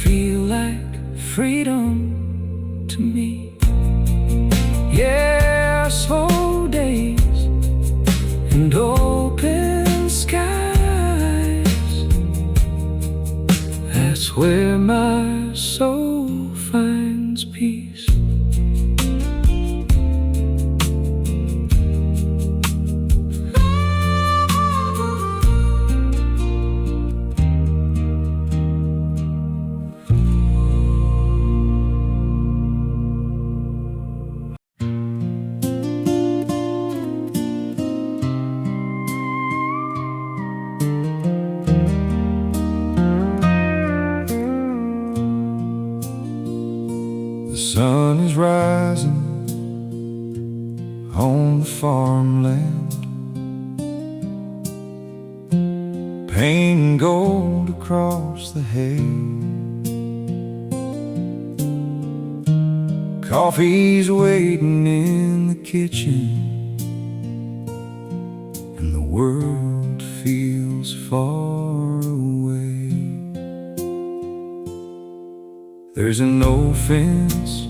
feel like freedom to me. Yeah, slow days and open skies, that's where my soul finds peace. The sun is rising on the farmland, painting gold across the hay. Coffee's waiting in the kitchen, and the world feels far away. There's an old fence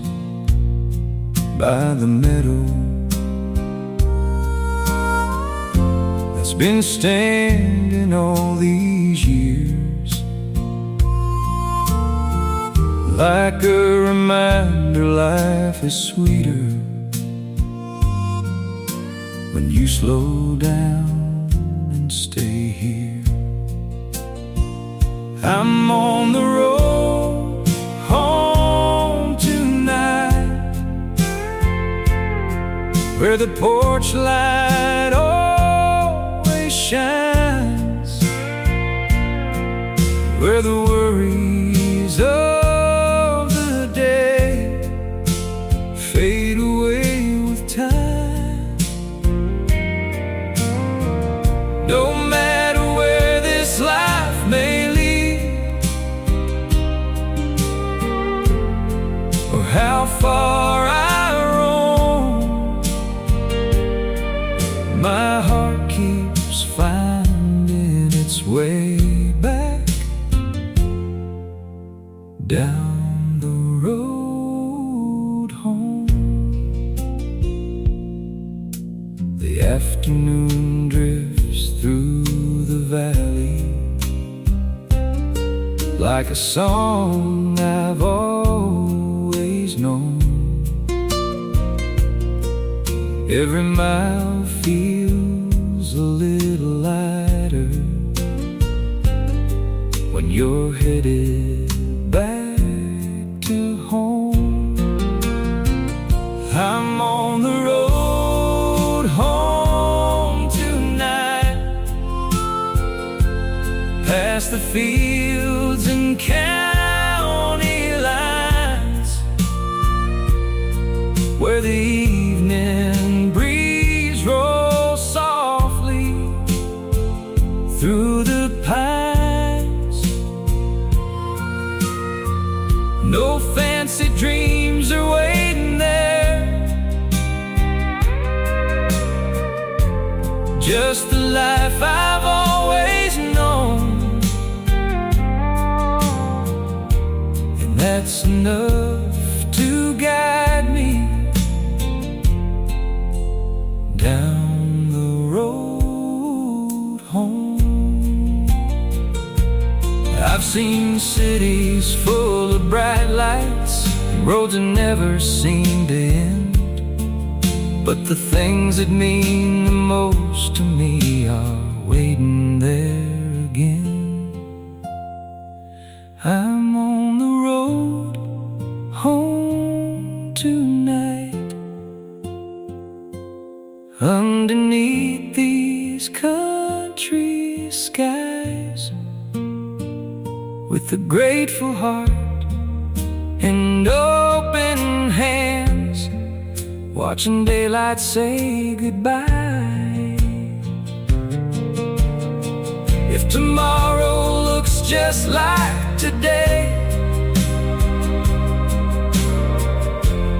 by the meadow that's been standing all these years, like a reminder life is sweeter when you slow down and stay here. I'm on the road home tonight, where the porch light always shines, where the worries of the day fade away with time. No matter where this life may lead, or how far I roam, my heart keeps finding its way back down the road home. The afternoon drifts through the valley like a song I've always known. Every mile feels a little lighter when you're headed back to home. I'm on the road home tonight, past the fields and county lines, where the evening breeze rolls softly through the pines. No fancy dreams are waiting there, just the life I've always known, and that's enough to guide me down the road home. I've seen cities full of bright lights, roads that never seem to end, but the things that mean the most to me are waiting there again. I'm on the road home tonight, underneath these country skies, with a grateful heart and open hands, watching daylight say goodbye. If tomorrow looks just like today,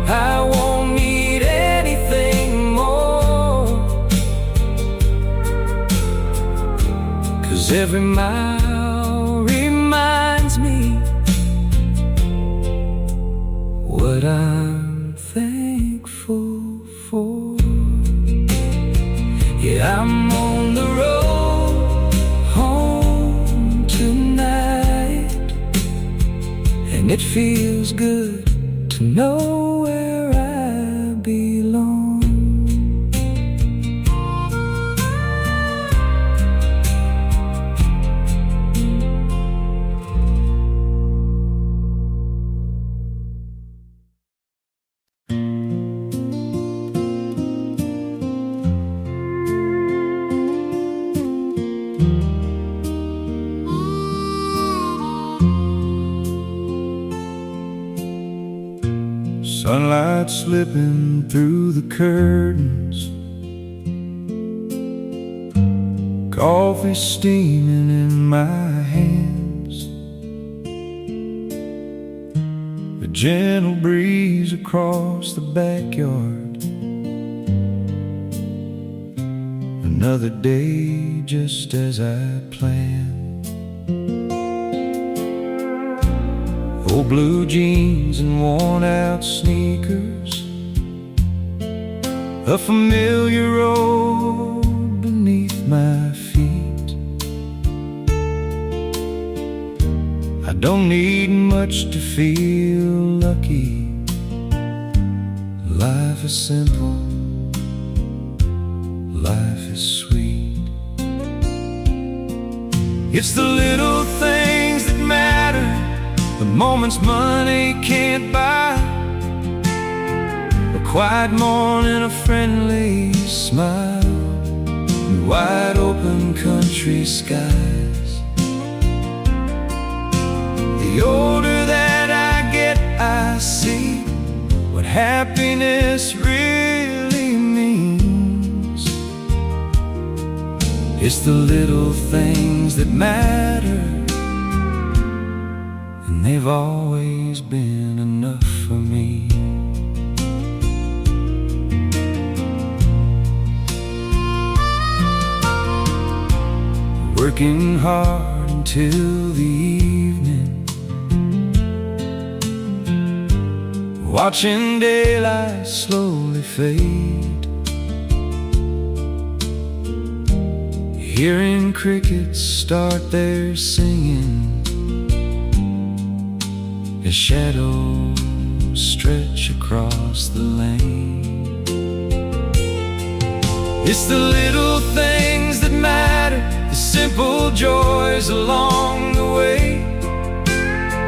I won't need anything more, 'cause every mile reminds me what I'm thankful for. Yeah, I'm on the road home tonight, and it feels good to know where I belong. Sunlight slipping through the curtains, coffee steaming in my hands, the gentle breeze across the backyard. Another day just as I planned. Old blue jeans and worn out sneakers, a familiar road beneath my feet. I don't need much to feel lucky. Life is simple, life is sweet. It's the little things that matter, the moments money can't buy. A quiet morning, a friendly smile, and wide open country skies. The older that I get, I see what happiness really means. It's the little things that matter, and they've always been enough for me. Working hard until the evening, watching daylight slowly fade, hearing crickets start their singing as shadows stretch across the lane. It's the little things that matter, the simple joys along the way.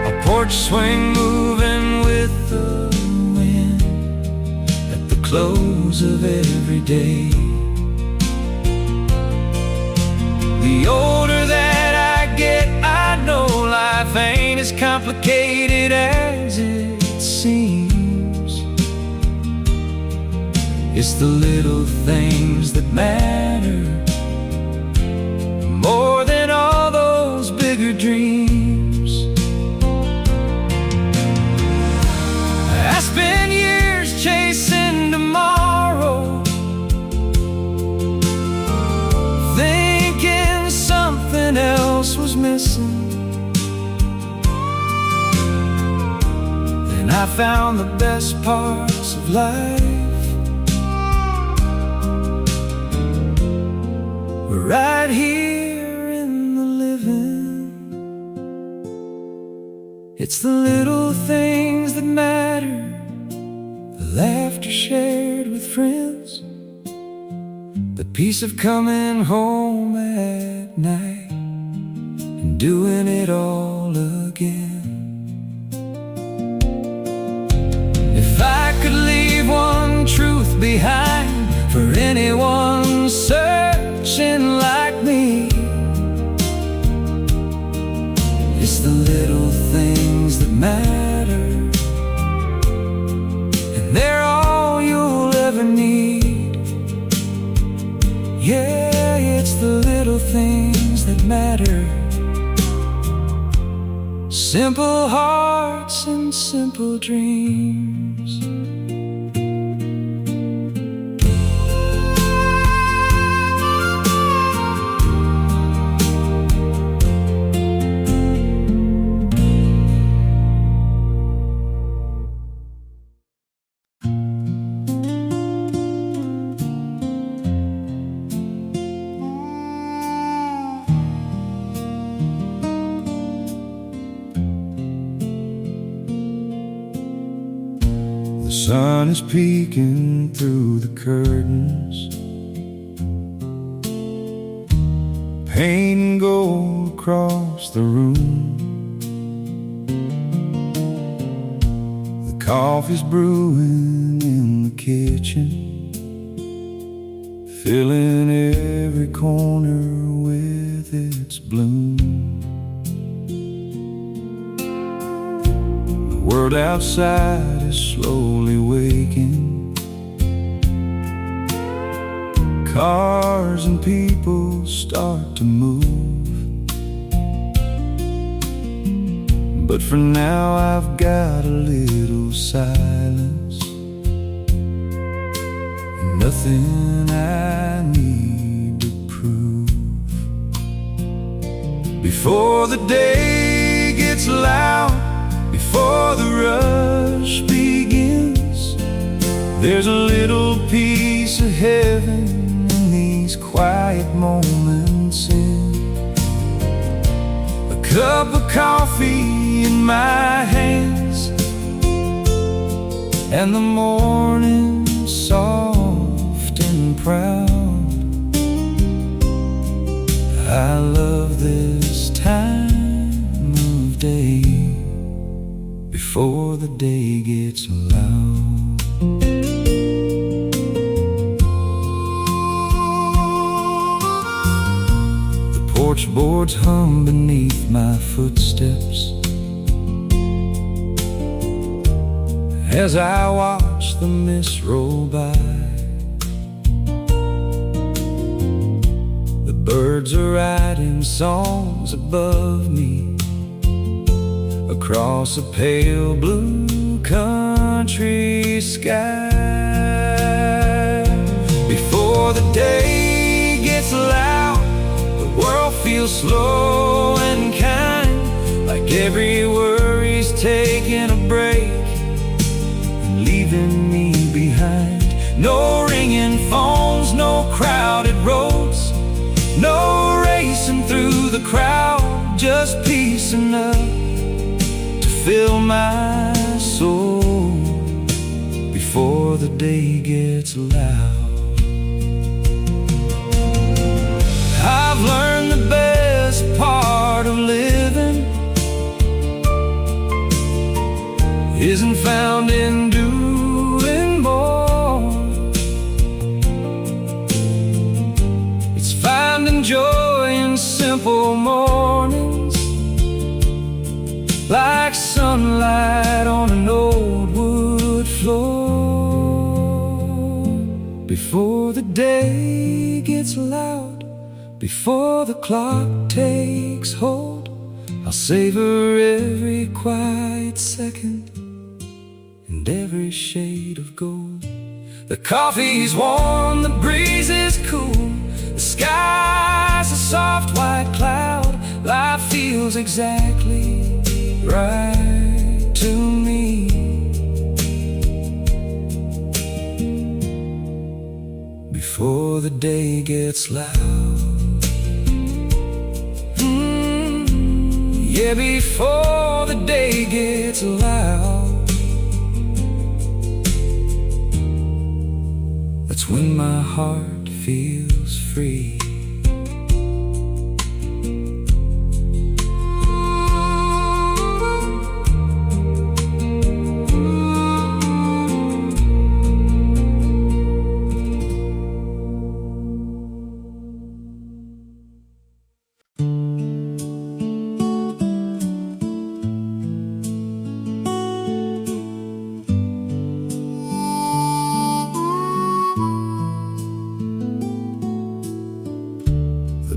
A porch swing moving with the wind at the close of every day. The older that I get, I know life ain't as complicated as it seems. It's the little things that matter, more than all those bigger dreams. I spent years chasing tomorrow, thinking something else was missing. Then I found the best parts of life were right here in the living. It's the little things that matter, the laughter shared with friends, the peace of coming home at night and doing it all again. If I could leave one truth behind for anyone searching like me, it's the little things that matter, and they're all you'll ever need. Yeah, it's the little things that matter, simple hearts and simple dreams. The sun is peeking through the curtains, painting gold across the room. The coffee's brewing in the kitchen, filling every corner with its bloom. The world outside is slowly waking, cars and people start to move, but but for now I've got a little silence. Nothing I need to prove. Before the day gets loud, before the rush begins, there's a little piece of heaven in these quiet moments. In a cup of coffee in my hands, and the morning soft and proud. I love this time of day, before the day gets loud. The porch boards hum beneath my footsteps as I watch the mist roll by. The birds are writing songs above me across a pale blue country sky. Before the day gets loud, the world feels slow and kind, like every worry's taking a break and leaving me behind. No ringing phones, no crowded roads, no racing through the crowd, just peace enough to fill my soul before the day gets loud. I've learned the best part of living isn't found in doing more. It's finding joy in simple mornings, like sunlight on an old wood floor. Before the day gets loud, before the clock takes hold, I'll savor every quiet second and every shade of gold. The coffee's warm, the breeze is cool, the sky's a soft white cloud. Life feels exactly right to me. Before the day gets loud, yeah, before the day gets loud, that's when my heart feels free.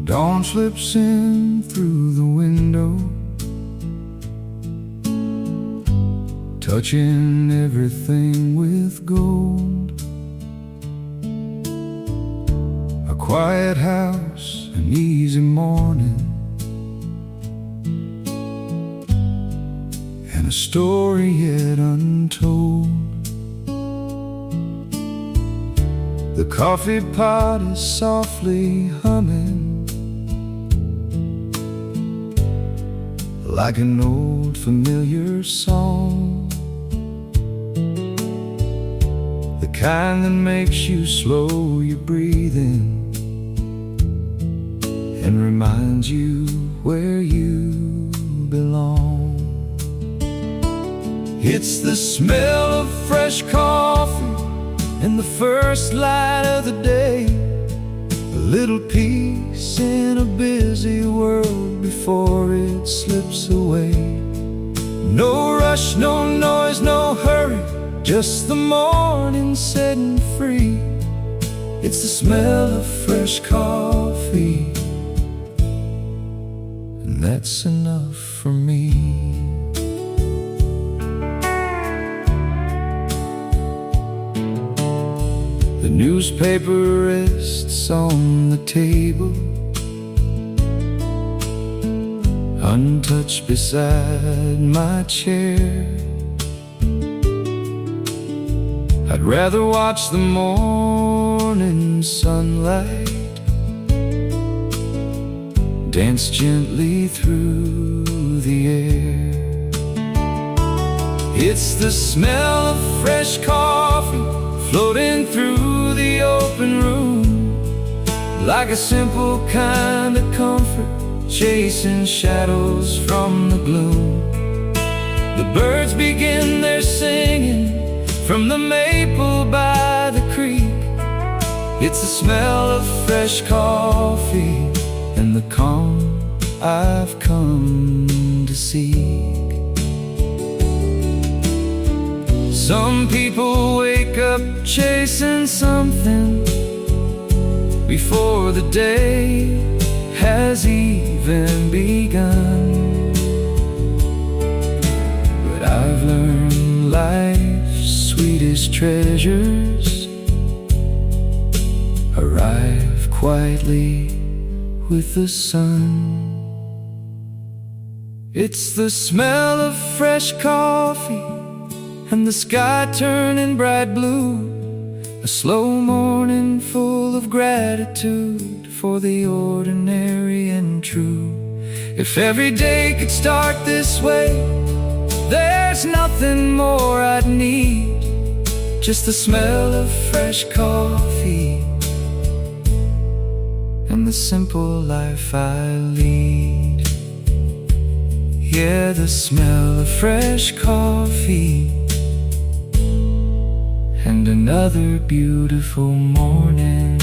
Dawn slips in through the window, touching everything with gold. A quiet house, an easy morning, and a story yet untold. The coffee pot is softly humming, like an old familiar song, the kind that makes you slow your breathing and reminds you where you belong. It's the smell of fresh coffee and the first light of the day, a little peace in a busy world before it slips away. No rush, no noise, no hurry, just the morning setting free. It's the smell of fresh coffee, and that's enough for me. The newspaper rests on the table, untouched beside my chair. I'd rather watch the morning sunlight dance gently through the air. It's the smell of fresh coffee floating through the open room, like a simple kind of comfort, chasing shadows from the gloom. The birds begin their singing from the maple by the creek. It's the smell of fresh coffee and the calm I've come to seek. Some people wake up chasing something before the day has even begun. But I've learned life's sweetest treasures arrive quietly with the sun. It's the smell of fresh coffee and the sky turning bright blue, a slow morning full of gratitude for the ordinary and true. If every day could start this way, there's nothing more I'd need, just the smell of fresh coffee and the simple life I lead. Yeah, the smell of fresh coffee and another beautiful morning.